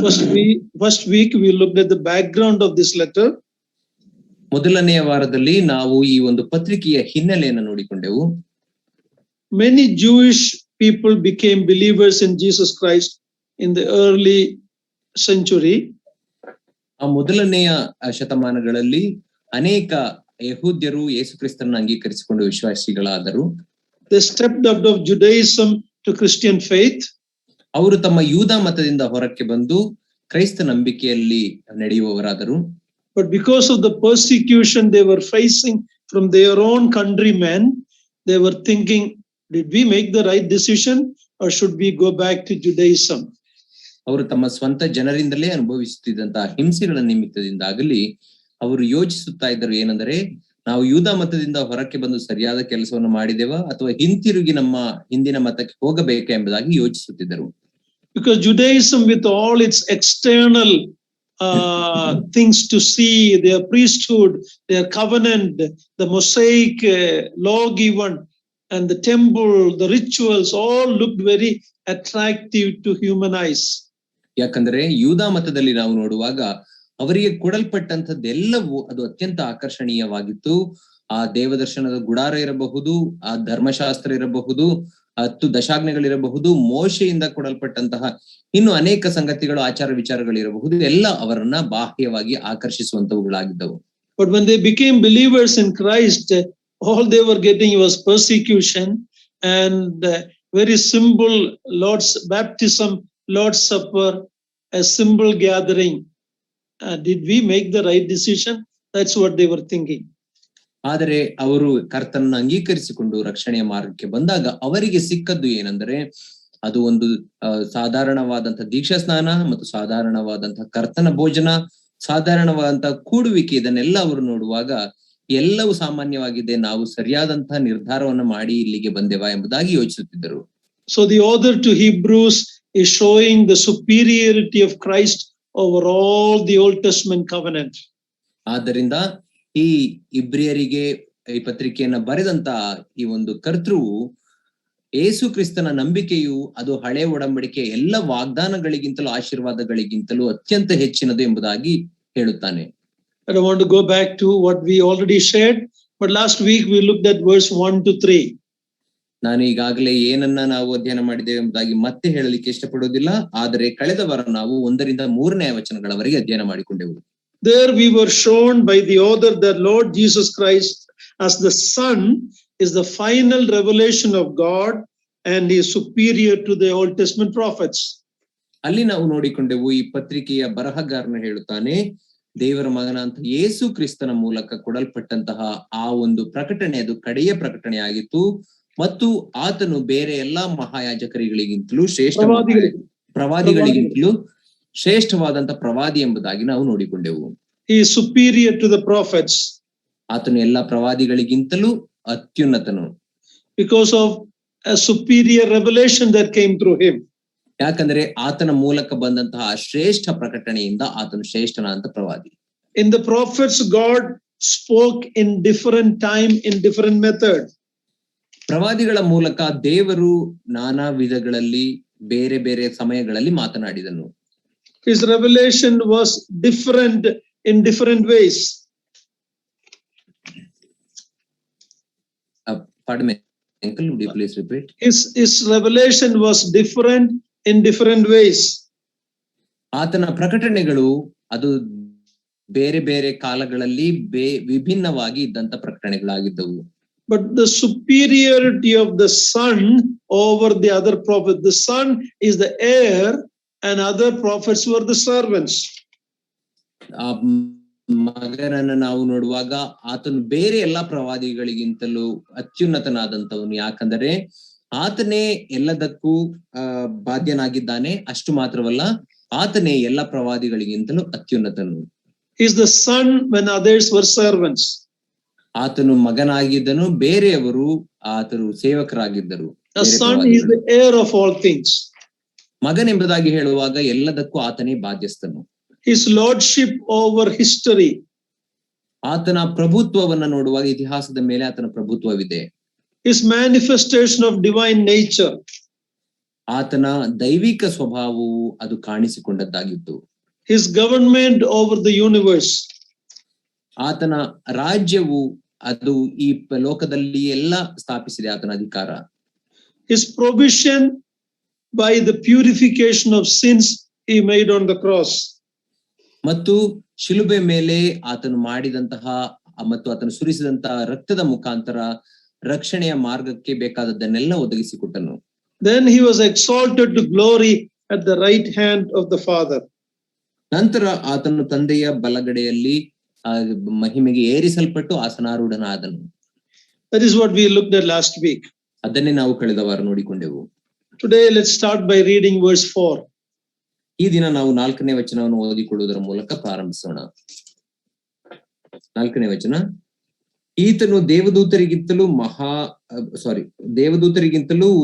First week we looked at the background of this letter. ಮೊದಲನೆಯ ವಾರದಲ್ಲಿ ನಾವು ಈ ಒಂದು ಪತ್ರಿಕೆಯ ಹಿನ್ನೆಲೆಯನ್ನು ನೋಡಿಕೊಂಡೆವು. Many Jewish people became believers in Jesus Christ in the early century. ಆ ಮೊದಲನೆಯ ಶತಮಾನಗಳಲ್ಲಿ ಅನೇಕ ಯಹೂದ್ಯರು ಯೇಸು ಕ್ರಿಸ್ತನನ್ನು ಅಂಗೀಕರಿಸಿಕೊಂಡು ವಿಶ್ವಾಸಿಗಳಾದರು. They stepped out of Judaism to Christian faith. ಅವರು ತಮ್ಮ ಯೂದ ಮತದಿಂದ ಹೊರಕ್ಕೆ ಬಂದು ಕ್ರೈಸ್ತ ನಂಬಿಕೆಯಲ್ಲಿ ನಡೆಯುವವರಾದರು. But because of the persecution they were facing from their own countrymen, they were thinking, did we make the right decision or should we go back to Judaism? ಅವರು ತಮ್ಮ ಸ್ವಂತ ಜನರಿಂದಲೇ ಅನುಭವಿಸುತ್ತಿದ್ದಂತಹ ಹಿಂಸೆಗಳ ನಿಮಿತ್ತದಿಂದಾಗಲಿ ಅವರು ಯೋಚಿಸುತ್ತಾ ಇದ್ದರು, ಏನಂದರೆ ನಾವು ಯೂದ ಮತದಿಂದ ಹೊರಕ್ಕೆ ಬಂದು ಸರಿಯಾದ ಕೆಲಸವನ್ನು ಮಾಡಿದೆವಾ ಅಥವಾ ಹಿಂತಿರುಗಿ ನಮ್ಮ ಹಿಂದಿನ ಮತಕ್ಕೆ ಹೋಗಬೇಕಾ ಎಂಬುದಾಗಿ ಯೋಚಿಸುತ್ತಿದ್ದರು. Because Judaism, with all its external things to see, their priesthood, their covenant, the Mosaic law given, and the temple, the rituals, all looked very attractive to human eyes. ಯಾಕಂದ್ರೆ ಯೂದ ಮತದಲ್ಲಿ ನಾವು ನೋಡುವಾಗ ಅವರಿಗೆ ಕೊಡಲ್ಪಟ್ಟಂತದ್ದೆಲ್ಲವೂ ಅದು ಅತ್ಯಂತ ಆಕರ್ಷಣೀಯವಾಗಿತ್ತು. ಆ ದೇವದರ್ಶನದ ಗುಡಾರ ಇರಬಹುದು, ಆ ಧರ್ಮಶಾಸ್ತ್ರ ಇರಬಹುದು, 10 ದಶಾಜ್ಞೆಗಳಿರಬಹುದು, ಮೋಶೆಯಿಂದ ಕೊಡಲ್ಪಟ್ಟಂತಹ ಇನ್ನು ಅನೇಕ ಸಂಗತಿಗಳು, ಆಚಾರ ವಿಚಾರಗಳಿರಬಹುದು, ಎಲ್ಲ ಅವರನ್ನ ಬಾಹ್ಯವಾಗಿ ಆಕರ್ಷಿಸುವಂತವುಗಳಾಗಿದ್ದವು. But when they became believers in Christ, all they were getting was persecution and very simple Lord's baptism, Lord's supper, a simple gathering. Did we make the right decision? That's what they were thinking. ಆದರೆ ಅವರು ಕರ್ತನನ್ನು ಅಂಗೀಕರಿಸಿಕೊಂಡು ರಕ್ಷಣೆಯ ಮಾರ್ಗಕ್ಕೆ ಬಂದಾಗ ಅವರಿಗೆ ಸಿಕ್ಕದ್ದು ಏನಂದ್ರೆ ಅದು ಒಂದು ಸಾಧಾರಣವಾದಂತಹ ದೀಕ್ಷಾ ಸ್ನಾನ ಮತ್ತು ಸಾಧಾರಣವಾದಂತಹ ಕರ್ತನ ಭೋಜನ, ಸಾಧಾರಣವಾದಂತಹ ಕೂಡುವಿಕೆ. ಇದನ್ನೆಲ್ಲ ಅವರು ನೋಡುವಾಗ ಎಲ್ಲವೂ ಸಾಮಾನ್ಯವಾಗಿದೆ, ನಾವು ಸರಿಯಾದಂತಹ ನಿರ್ಧಾರವನ್ನು ಮಾಡಿ ಇಲ್ಲಿಗೆ ಬಂದೆವಾ ಎಂಬುದಾಗಿ ಯೋಚಿಸುತ್ತಿದ್ದರು. So the author to Hebrews is showing the superiority of Christ over all the Old Testament covenant. ಆದ್ದರಿಂದ ಈ ಇಬ್ರಿಯರಿಗೆ ಈ ಪತ್ರಿಕೆಯನ್ನ ಬರೆದಂತ ಈ ಒಂದು ಕರ್ತೃವು ಯೇಸು ಕ್ರಿಸ್ತನ ನಂಬಿಕೆಯು ಅದು ಹಳೆ ಒಡಂಬಡಿಕೆ ಎಲ್ಲ ವಾಗ್ದಾನಗಳಿಗಿಂತಲೂ ಆಶೀರ್ವಾದಗಳಿಗಿಂತಲೂ ಅತ್ಯಂತ ಹೆಚ್ಚಿನದು ಎಂಬುದಾಗಿ ಹೇಳುತ್ತಾನೆ. I don't want to go back to what we already shared, but last week we looked at verse 1 to 3. ನಾನು ಈಗಾಗಲೇ ಏನನ್ನ ನಾವು ಅಧ್ಯಯನ ಮಾಡಿದ್ದೇವೆ ಎಂಬುದಾಗಿ ಮತ್ತೆ ಹೇಳಲಿಕ್ಕೆ ಇಷ್ಟಪಡುವುದಿಲ್ಲ, ಆದರೆ ಕಳೆದ ವಾರ ನಾವು 1ರಿಂದ 3ನೇ ವಚನಗಳವರೆಗೆ ಅಧ್ಯಯನ ಮಾಡಿಕೊಂಡೆವು. There we were shown by the author that Lord Jesus Christ as the Son is the final revelation of God and is superior to the Old Testament prophets. ಅಲ್ಲಿ ನಾವು ನೋಡಿಕೊಂಡೆವು, ಈ ಪತ್ರಿಕೆಯ ಬರಹಗಾರನು ಹೇಳುತ್ತಾನೆ, ದೇವರ ಮಗನಾಂತ ಯೇಸು ಕ್ರಿಸ್ತನ ಮೂಲಕ ಕೊಡಲ್ಪಟ್ಟಂತಹ ಆ ಒಂದು ಪ್ರಕಟಣೆ ಅದು ಕಡೆಯ ಪ್ರಕಟಣೆ ಆಗಿತ್ತು ಮತ್ತು ಆತನು ಬೇರೆ ಎಲ್ಲಾ ಮಹಾಯಾಜಕರಿಗಳಿಗಿಂತಲೂ ಪ್ರವಾದಿಗಳಿಗಿಂತಲೂ ಶ್ರೇಷ್ಠವಾದಂತ ಪ್ರವಾದಿ ಎಂಬುದಾಗಿ ನಾವು ನೋಡಿಕೊಂಡೆವು. He is superior to the prophets. ಆತನು ಎಲ್ಲಾ ಪ್ರವಾದಿಗಳಿಗಿಂತಲೂ ಅತ್ಯುನ್ನತನು. Because of a superior revelation that came through him. ಯಾಕಂದ್ರೆ ಆತನ ಮೂಲಕ ಬಂದಂತಹ ಶ್ರೇಷ್ಠ ಪ್ರಕಟಣೆಯಿಂದ ಆತನು ಶ್ರೇಷ್ಠನಾದಂತ ಪ್ರವಾದಿ. In the prophets, God spoke in different time, in different method. ಪ್ರವಾದಿಗಳ ಮೂಲಕ ದೇವರು ನಾನಾ ವಿಧಗಳಲ್ಲಿ ಬೇರೆ ಬೇರೆ ಸಮಯಗಳಲ್ಲಿ ಮಾತನಾಡಿದನು. His revelation was different in different ways. Pardon me, uncle, would you please repeat? His revelation was different in different ways. ಆತನ ಪ್ರಕಟಣೆಗಳು ಅದು ಬೇರೆ ಬೇರೆ ಕಾಲಗಳಲ್ಲಿ ವಿಭಿನ್ನವಾಗಿ ಇದ್ದಂತ ಪ್ರಕಟಣೆಗಳಾಗಿದ್ದವು. But the superiority of the Son over the other prophet, the Son is the heir and other prophets were the servants. ಮಗನನ್ನು ನಾವು ನೋಡುವಾಗ ಆತನು ಬೇರೆ ಎಲ್ಲಾ ಪ್ರವಾದಿಗಳಿಗಿಂತಲೂ ಅತ್ಯುನ್ನತನಾದಂತವನು. ಯಾಕಂದರೆ ಆತನೇ ಎಲ್ಲದಕ್ಕೂ ಬಾಧ್ಯನಾಗಿದ್ದಾನೆ. ಅಷ್ಟು ಮಾತ್ರವಲ್ಲ, ಆತನೇ ಎಲ್ಲ ಪ್ರವಾದಿಗಳಿಗಿಂತಲೂ ಅತ್ಯುನ್ನತನು. He is the son when others were servants. ಆತನು ಮಗನಾಗಿದ್ದನು, ಬೇರೆಯವರು ಆತನು ಸೇವಕರಾಗಿದ್ದರು. The son is the heir of all things. ಮಗನೆಂಬುದಾಗಿ ಹೇಳುವಾಗ ಎಲ್ಲದಕ್ಕೂ ಆತನೇ ಬಾಧ್ಯಸ್ಥನು. His lordship over history. ಆತನ ಪ್ರಭುತ್ವವನ್ನು ನೋಡುವಾಗ ಇತಿಹಾಸದ ಮೇಲೆ ಆತನ ಪ್ರಭುತ್ವವಿದೆ. His manifestation of divine nature. ಆತನ ದೈವಿಕ ಸ್ವಭಾವವು ಅದು ಕಾಣಿಸಿಕೊಂಡದ್ದಾಗಿತ್ತು. His government over the universe. ಆತನ ರಾಜ್ಯವು ಅದು ಈ ಲೋಕದಲ್ಲಿ ಎಲ್ಲ ಸ್ಥಾಪಿಸಿದೆ, ಆತನ ಅಧಿಕಾರ. His provision by the purification of sins he made on the cross. ಮತ್ತು ಶಿಲುಬೆ ಮೇಲೆ ಆತನು ಮಾಡಿದಂತಹ ಮತ್ತು ಆತನು ಸುರಿಸಿದಂತಹ ರಕ್ತದ ಮುಖಾಂತರ ರಕ್ಷಣೆಯ ಮಾರ್ಗಕ್ಕೆ ಬೇಕಾದದ್ದನ್ನೆಲ್ಲ ಒದಗಿಸಿಕೊಟ್ಟನು. Then he was exalted to glory at the right hand of the Father. ನಂತರ ಆತನು ತಂದೆಯ ಬಲಗಡೆಯಲ್ಲಿ ಮಹಿಮೆಗೆ ಏರಿಸಲ್ಪಟ್ಟು ಆಸನಾರೂಢನಾದನು. That is what we looked at last week. ಅದನ್ನೇ ನಾವು ಕಳೆದ ವಾರ ನೋಡಿಕೊಂಡೆವು. Today let's start by reading verse 4. ಈ ದಿನ ನಾವು 4ನೇ ವಚನವನ್ನು ಓದಿಕೊಳ್ಳುವುದರ ಮೂಲಕ ಪ್ರಾರಂಭಿಸೋಣ. 4ನೇ ವಚನ, ಈತನು ದೇವದೂತರಿಗಿಂತಲೂ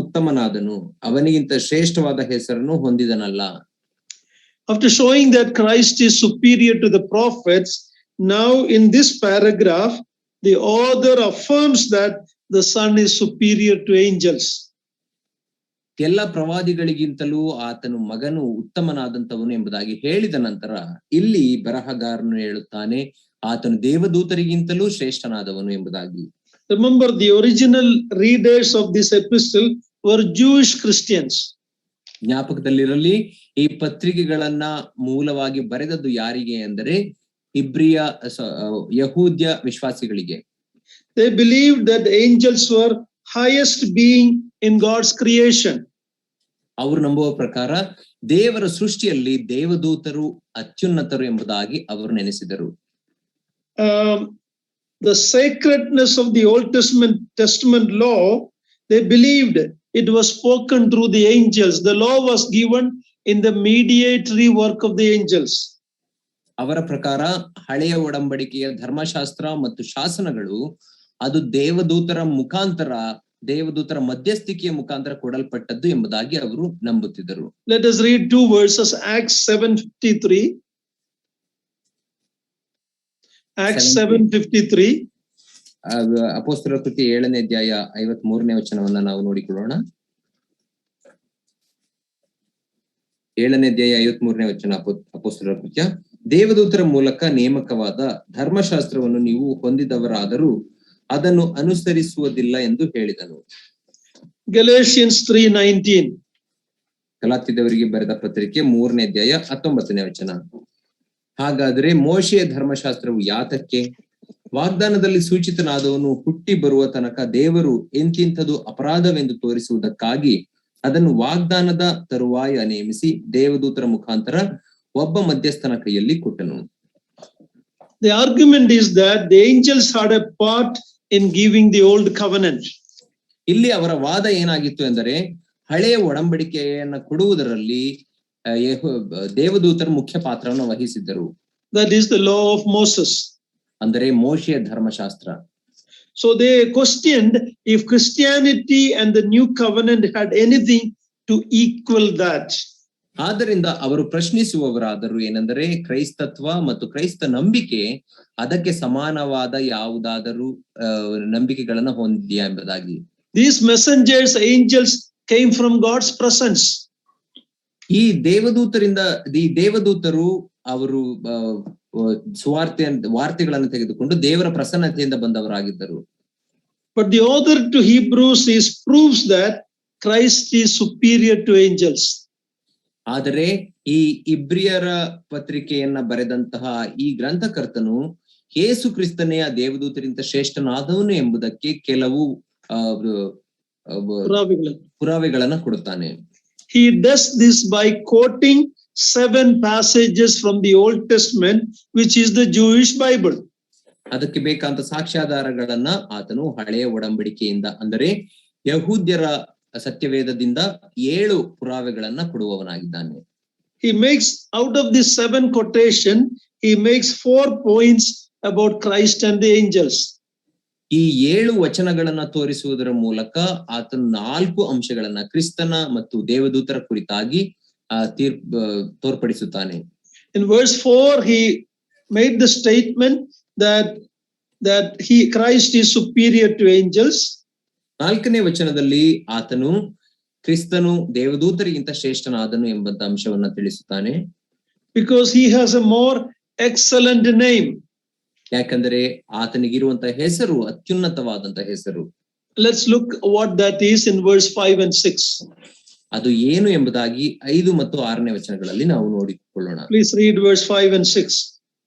ಉತ್ತಮನಾದನು, ಅವನಿಗಿಂತ ಶ್ರೇಷ್ಠವಾದ ಹೆಸರನ್ನು ಹೊಂದಿದನಲ್ಲ. After showing that Christ is superior to the prophets, now in this paragraph the author affirms that the Son is superior to angels. ಎಲ್ಲ ಪ್ರವಾದಿಗಳಿಗಿಂತಲೂ ಆತನು ಮಗನು ಉತ್ತಮನಾದಂತವನು ಎಂಬುದಾಗಿ ಹೇಳಿದ ನಂತರ ಇಲ್ಲಿ ಬರಹಗಾರನು ಹೇಳುತ್ತಾನೆ, ಆತನು ದೇವದೂತರಿಗಿಂತಲೂ ಶ್ರೇಷ್ಠನಾದವನು ಎಂಬುದಾಗಿ. Remember, the original readers of this epistle were Jewish Christians. ಜ್ಞಾಪಕದಲ್ಲಿರಲಿ, ಈ ಪತ್ರಿಕೆಗಳನ್ನ ಮೂಲವಾಗಿ ಬರೆದದ್ದು ಯಾರಿಗೆ ಅಂದರೆ ಇಬ್ರಿಯ ಯಹೂದ್ಯ ವಿಶ್ವಾಸಿಗಳಿಗೆ. They believed that angels were highest being in God's creation. ಅವರು ನಂಬುವ ಪ್ರಕಾರ ದೇವರ ಸೃಷ್ಟಿಯಲ್ಲಿ ದೇವದೂತರು ಅತ್ಯುನ್ನತರು ಎಂಬುದಾಗಿ ಅವರು ನೆನೆಸಿದರು. The sacredness of the Old Testament law, they believed it was spoken through the angels. The law was given in the mediatory work of the angels. ಅವರ ಪ್ರಕಾರ ಹಳೆಯ ಒಡಂಬಡಿಕೆಯ ಧರ್ಮಶಾಸ್ತ್ರ ಮತ್ತು ಶಾಸನಗಳು ಅದು ದೇವದೂತರ ಮಧ್ಯಸ್ಥಿಕೆಯ ಮುಖಾಂತರ ಕೊಡಲ್ಪಟ್ಟದ್ದು ಎಂಬುದಾಗಿ ಅವರು ನಂಬುತ್ತಿದ್ದರು. Let us read 2 verses. Acts 7:53. Acts 7:53. ಅಪೊಸ್ತಲರ ಕೃತ್ಯ 7ನೇ ಅಧ್ಯಾಯ 53ನೇ ವಚನವನ್ನ ನಾವು ನೋಡಿಕೊಳ್ಳೋಣ. 7ನೇ ಅಧ್ಯಾಯ 53ನೇ ವಚನ, ಅಪೊಸ್ತಲರ ಕೃತ್ಯ, ದೇವದೂತರ ಮೂಲಕ ನೇಮಕವಾದ ಧರ್ಮಶಾಸ್ತ್ರವನ್ನು ನೀವು ಹೊಂದಿದವರಾದರೂ ಅದನ್ನು ಅನುಸರಿಸುವುದಿಲ್ಲ ಎಂದು ಹೇಳಿದನು. Galatians 3:19. ಗಲಾತ್ಯದವರಿಗೆ ಬರೆದ ಪತ್ರಿಕೆ 3ನೇ ಅಧ್ಯಾಯ 19ನೇ ವಚನ, ಹಾಗಾದ್ರೆ ಮೋಶೆಯ ಧರ್ಮಶಾಸ್ತ್ರವು ಯಾತಕ್ಕೆ? ವಾಗ್ದಾನದಲ್ಲಿ ಸೂಚಿತನಾದವನು ಹುಟ್ಟಿ ಬರುವ ತನಕ ದೇವರು ಎಂತಿಂಥದು ಅಪರಾಧವೆಂದು ತೋರಿಸುವುದಕ್ಕಾಗಿ ಅದನ್ನು ವಾಗ್ದಾನದ ತರುವಾಯ ನೇಮಿಸಿ ದೇವದೂತರ ಮುಖಾಂತರ ಒಬ್ಬ ಮಧ್ಯಸ್ಥನ ಕೈಯಲ್ಲಿ ಕೊಟ್ಟನು. The argument is that the angels had a part in giving the old covenant. ಇಲ್ಲಿ ಅವರ ವಾದ ಏನಾಗಿತ್ತು ಎಂದರೆ ಹಳೆಯ ಒಡಂಬಡಿಕೆಯನ್ನ ಕೊಡುವುದರಲ್ಲಿ ದೇವದೂತರು ಮುಖ್ಯ ಪಾತ್ರವನ್ನು ವಹಿಸಿದ್ದರು. That is the law of Moses. ಅಂದರೆ ಮೋಶೆಯ ಧರ್ಮಶಾಸ್ತ್ರ. So they questioned if Christianity and the new covenant had anything to equal that. ಆದ್ದರಿಂದ ಅವರು ಪ್ರಶ್ನಿಸುವವರಾದರು ಏನೆಂದರೆ ಕ್ರೈಸ್ತತ್ವ ಮತ್ತು ಕ್ರೈಸ್ತ ನಂಬಿಕೆ ಅದಕ್ಕೆ ಸಮಾನವಾದ ಯಾವುದಾದರೂ ನಂಬಿಕೆಗಳನ್ನ ಹೊಂದಿದೆಯಾ ಎಂಬುದಾಗಿ. These messengers, angels, came from God's presence. ಈ ದೇವದೂತರು ಅವರು ವಾರ್ತೆಗಳನ್ನು ತೆಗೆದುಕೊಂಡು ದೇವರ ಪ್ರಸನ್ನತೆಯಿಂದ ಬಂದವರಾಗಿದ್ದರು. But the author to Hebrews proves that Christ is superior to angels. ಆದರೆ ಈ ಇಬ್ರಿಯರ ಪತ್ರಿಕೆಯನ್ನ ಬರೆದಂತಹ ಈ ಗ್ರಂಥಕರ್ತನು ಯೇಸು ಕ್ರಿಸ್ತನೇ ಆ ದೇವದೂತರಿಂದ ಶ್ರೇಷ್ಠನಾದವನು ಎಂಬುದಕ್ಕೆ ಕೆಲವು ಪುರಾವೆಗಳನ್ನ ಕೊಡುತ್ತಾನೆ. He does this by quoting 7 passages from the Old Testament, which is the Jewish Bible. ಅದಕ್ಕೆ ಬೇಕಾದ ಸಾಕ್ಷ್ಯಾಧಾರಗಳನ್ನ ಆತನು ಹಳೆಯ ಒಡಂಬಡಿಕೆಯಿಂದ ಅಂದರೆ ಯಹೂದ್ಯರ ಸತ್ಯವೇದದಿಂದ 7 ಪುರಾವೆಗಳನ್ನ ಕೊಡುವವನಾಗಿದ್ದಾನೆ. He makes out of this 7 quotation, he makes 4 points about Christ and the angels. ಈ 7 ವಚನಗಳನ್ನ ತೋರಿಸುವುದರ ಮೂಲಕ ಆತನು 4 ಅಂಶಗಳನ್ನ ಕ್ರಿಸ್ತನ ಮತ್ತು ದೇವದೂತರ ಕುರಿತಾಗಿ ತೋರ್ಪಡಿಸುತ್ತಾನೆ. In verse 4 he made the statement that Christ is superior to angels. 4ನೇ ವಚನದಲ್ಲಿ ಆತನು ಕ್ರಿಸ್ತನು ದೇವದೂತರಿಗಿಂತ ಶ್ರೇಷ್ಠನಾದನು ಎಂಬಂತ ಅಂಶವನ್ನ ತಿಳಿಸುತ್ತಾನೆ. Because he has a more excellent name. ಯಾಕಂದರೆ ಆತನಿಗಿರುವಂತಹ ಹೆಸರು ಅತ್ಯುನ್ನತವಾದಂತಹ ಹೆಸರು. Let's look what that is in verse 5 and 6. ಅದು ಏನು ಎಂಬುದಾಗಿ 5 ಮತ್ತು 6ನೇ ವಚನಗಳಲ್ಲಿ ನಾವು ನೋಡಿಕೊಳ್ಳೋಣ. Please read verse 5 and 6.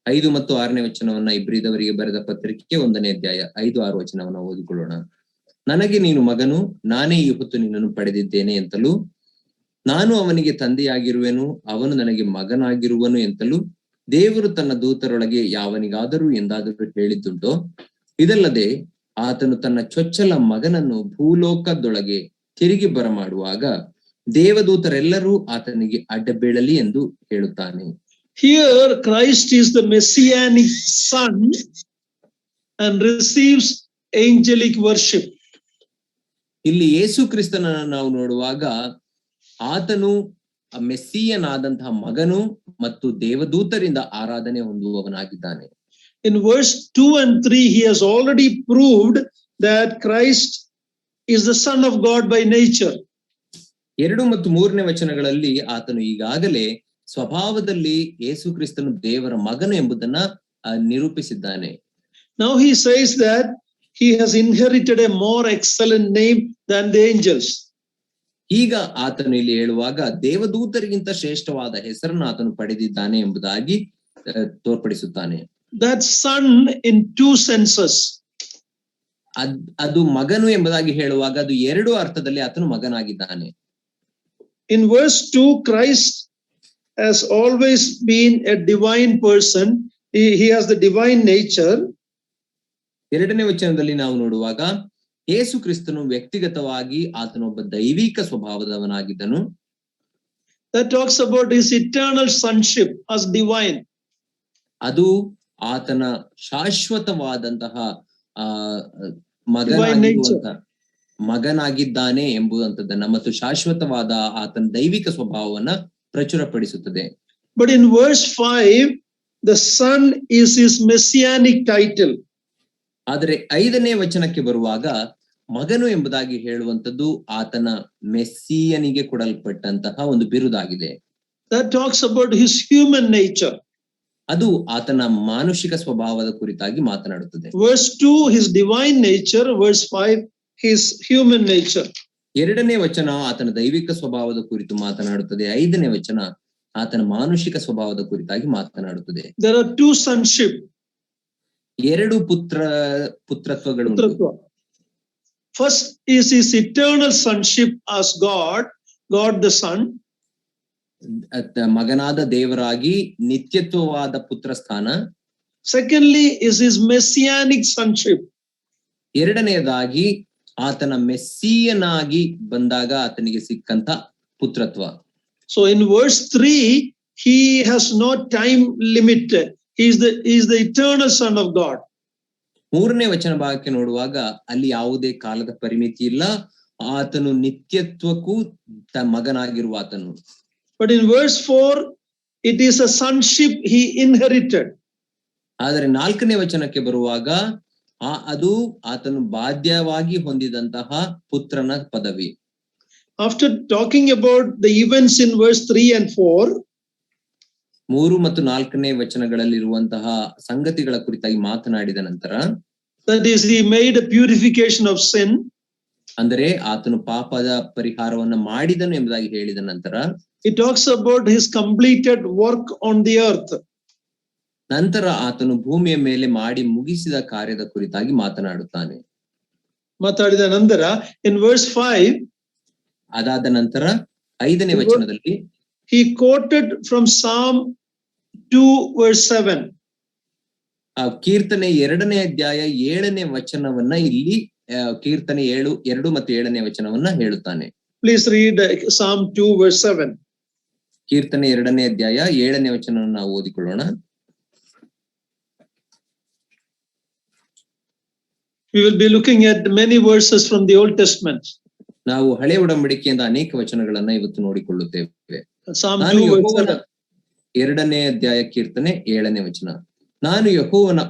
5 ಮತ್ತು 6ನೇ ವಚನವನ್ನ ಇಬ್ರಿದವರಿಗೆ ಬರೆದ ಪತ್ರಿಕೆ 1ನೇ ಅಧ್ಯಾಯ 5-6 ವಚನವನ್ನ ಓದಿಕೊಳ್ಳೋಣ. ನನಗೆ ನೀನು ಮಗನು, ನಾನೇ ಈ ಹೊತ್ತು ನಿನ್ನನ್ನು ಪಡೆದಿದ್ದೇನೆ ಎಂತಲೂ, ನಾನು ಅವನಿಗೆ ತಂದೆಯಾಗಿರುವೆನು, ಅವನು ನನಗೆ ಮಗನಾಗಿರುವನು ಎಂತಲೂ ದೇವರು ತನ್ನ ದೂತರೊಳಗೆ ಯಾವನಿಗಾದರೂ ಎಂದಾದರೂ ಹೇಳಿದ್ದುಂಟೋ? ಇದಲ್ಲದೆ ಆತನು ತನ್ನ ಚೊಚ್ಚಲ ಮಗನನ್ನು ಭೂಲೋಕದೊಳಗೆ ತಿರುಗಿ ಬರಮಾಡುವಾಗ ದೇವದೂತರೆಲ್ಲರೂ ಆತನಿಗೆ ಅಡ್ಡಬೀಳಲಿ ಎಂದು ಹೇಳುತ್ತಾನೆ. Here Christ is the messianic son and receives angelic worship. ಇಲ್ಲಿ ಯೇಸು ಕ್ರಿಸ್ತನನ್ನು ನಾವು ನೋಡುವಾಗ ಆತನು ಮೆಸ್ಸಿಯನಾದಂತಹ ಮಗನು ಮತ್ತು ದೇವದೂತರಿಂದ ಆರಾಧನೆ ಹೊಂದುವವನಾಗಿದ್ದಾನೆ. In verse 2 and 3 he has already proved that Christ is the son of God by nature. 2 ಮತ್ತು 3ನೇ ವಚನಗಳಲ್ಲಿ ಆತನು ಈಗಾಗಲೇ ಸ್ವಭಾವದಲ್ಲಿ ಯೇಸು ಕ್ರಿಸ್ತನು ದೇವರ ಮಗನು ಎಂಬುದನ್ನ ನಿರೂಪಿಸಿದ್ದಾನೆ. Now he says that he has inherited a more excellent name than the angels. ಈಗ ಆತನು ಇಲ್ಲಿ ಹೇಳುವಾಗ ದೇವದೂತರಿಗಿಂತ ಶ್ರೇಷ್ಠವಾದ ಹೆಸರನ್ನು ಆತನು ಪಡೆದಿದ್ದಾನೆ ಎಂಬುದಾಗಿ ತೋರ್ಪಡಿಸುತ್ತಾನೆ. That son in two senses. ಅದು ಮಗನು ಎಂಬುದಾಗಿ ಹೇಳುವಾಗ ಅದು 2 ಅರ್ಥದಲ್ಲಿ ಆತನು ಮಗನಾಗಿದ್ದಾನೆ. In verse 2 Christ has always been a divine person. He has the divine nature. 2ನೇ ವಚನದಲ್ಲಿ ನಾವು ನೋಡುವಾಗ ಯೇಸು ಕ್ರಿಸ್ತನು ವ್ಯಕ್ತಿಗತವಾಗಿ ಆತನೊಬ್ಬ ದೈವಿಕ ಸ್ವಭಾವದವನಾಗಿದ್ದನು. That talks about his eternal sonship as divine. ಅದು ಆತನ ಶಾಶ್ವತವಾದಂತಹ ಮಗನಾಗಿದ್ದಾನೆ ಎಂಬುದಂತದನ್ನ ಮತ್ತು ಶಾಶ್ವತವಾದ ಆತನ ದೈವಿಕ ಸ್ವಭಾವವನ್ನ ಪ್ರಚುರಪಡಿಸುತ್ತದೆ. But in verse 5 the son is his messianic title. ಆದರೆ 5ನೇ ವಚನಕ್ಕೆ ಬರುವಾಗ ಮಗನು ಎಂಬುದಾಗಿ ಹೇಳುವಂತದ್ದು ಆತನ ಮೆಸ್ಸಿಯನಿಗೆ ಕೊಡಲ್ಪಟ್ಟಂತಹ ಒಂದು ಬಿರುದಾಗಿದೆ. That talks about his human nature. ಅದು ಆತನ ಮಾನುಷಿಕ ಸ್ವಭಾವದ ಕುರಿತಾಗಿ ಮಾತನಾಡುತ್ತದೆ. Verse 2 his divine nature, verse 5 his human nature. 2ನೇ ವಚನ ಆತನ ದೈವಿಕ ಸ್ವಭಾವದ ಕುರಿತು ಮಾತನಾಡುತ್ತದೆ. 5ನೇ ವಚನ ಆತನ ಮಾನುಷಿಕ ಸ್ವಭಾವದ ಕುರಿತಾಗಿ ಮಾತನಾಡುತ್ತದೆ. There are two sonship. 2 ಪುತ್ರತ್ವಗಳು. First is his eternal sonship as God the Son. ಮಗನಾದ ದೇವರಾಗಿ ನಿತ್ಯತ್ವವಾದ ಪುತ್ರ ಸ್ಥಾನ. Secondly is his messianic sonship. 2ನೇದಾಗಿ ಆತನ ಮೆಸ್ಸಿಯನಾಗಿ ಬಂದಾಗ ಆತನಿಗೆ ಸಿಕ್ಕಂತ ಪುತ್ರತ್ವ. So in verse 3 he has no time limit. He is the eternal son of God. 3ನೇ ವಚನ ಭಾಗಕ್ಕೆ ನೋಡುವಾಗ ಅಲ್ಲಿ ಯಾವುದೇ ಕಾಲದ ಪರಿಮಿತಿ ಇಲ್ಲ. ಆತನು ನಿತ್ಯತ್ವಕ್ಕೂ ಮಗನಾಗಿರುವ ಆತನು. But in verse 4 it is a sonship he inherited. ಆದರೆ 4ನೇ ವಚನಕ್ಕೆ ಬರುವಾಗ ಅದು ಆತನು ಬಾಧ್ಯವಾಗಿ ಹೊಂದಿದಂತಹ ಪುತ್ರನ ಪದವಿ. After talking about the events in verse 3 and 4, 3 ಮತ್ತು 4ನೇ ವಚನಗಳಲ್ಲಿರುವಂತಹ ಸಂಗತಿಗಳ ಕುರಿತಾಗಿ ಮಾತನಾಡಿದ ನಂತರ, that is he made a purification of sin. ಅಂದರೆ ಆತನು ಪಾಪದ ಪರಿಹಾರವನ್ನ ಮಾಡಿದನು ಎಂಬುದಾಗಿ ಹೇಳಿದ ನಂತರ he talks about his completed work on the earth. ನಂತರ ಆತನು ಭೂಮಿಯ ಮೇಲೆ ಮಾಡಿ ಮುಗಿಸಿದ ಕಾರ್ಯದ ಕುರಿತಾಗಿ ಮಾತನಾಡುತ್ತಾನೆ. ಮಾತಾಡಿದ ನಂತರ in verse 5 ಅದಾದ ನಂತರ 5ನೇ ವಚನದಲ್ಲಿ he quoted from Psalm 2 verse 7. ಕೀರ್ತನೆ 2ನೇ ಅಧ್ಯಾಯ 7ನೇ ವಚನವನ್ನ ಇಲ್ಲಿ ಕೀರ್ತನೆ 2 ಮತ್ತು 7ನೇ ವಚನವನ್ನ ಹೇಳುತ್ತಾನೆ. Please read Psalm 2 verse 7. ಕೀರ್ತನೆ 2ನೇ ಅಧ್ಯಾಯ 7ನೇ ವಚನವನ್ನು ನಾವು ಓದಿಕೊಳ್ಳೋಣ. We will be looking at many verses from the Old Testament. ನಾವು ಹಳೆ ಒಡಂಬಡಿಕೆಯಿಂದ ಅನೇಕ ವಚನಗಳನ್ನ ಇವತ್ತು ನೋಡಿಕೊಳ್ಳುತ್ತೇವೆ. Psalm 2 verse 7. 2ನೇ ಅಧ್ಯಾಯ ಕೀರ್ತನೆ 7ನೇ ವಚನ. ನಾನು ಯೆಹೋವನ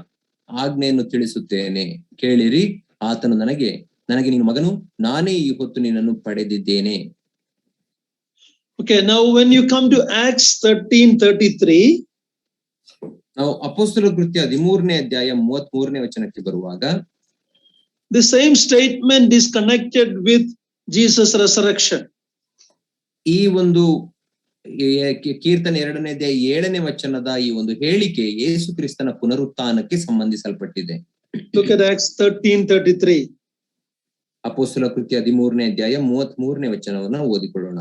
ಆಜ್ಞೆಯನ್ನು ತಿಳಿಸುತ್ತೇನೆ, ಕೇಳಿರಿ. ಆತನು ನನಗೆ ನೀನು ಮಗನು, ನಾನೇ ಈ ಹೊತ್ತು ನಿನ್ನನ್ನು ಪಡೆದಿದ್ದೇನೆ. Okay, now when you come to Acts 13:33, ನಾವು ಅಪೊಸ್ತಲರ ಕೃತ್ಯ 13ನೇ ಅಧ್ಯಾಯ 33ನೇ ವಚನಕ್ಕೆ ಬರುವಾಗ the same statement is connected with Jesus' resurrection. ಈ ಒಂದು ಕೀರ್ತನೆ 2ನೇ ಅಧ್ಯಾಯ 7ನೇ ವಚನದ ಈ ಒಂದು ಹೇಳಿಕೆ ಯೇಸು ಕ್ರಿಸ್ತನ ಪುನರುತ್ಥಾನಕ್ಕೆ ಸಂಬಂಧಿಸಲ್ಪಟ್ಟಿದೆ. Look at Acts 13:33. ಅಪೊಸ್ತಲರ ಕೃತ್ಯ 13ನೇ ಅಧ್ಯಾಯ 33ನೇ ವಚನವನ್ನ ಓದಿಕೊಳ್ಳೋಣ.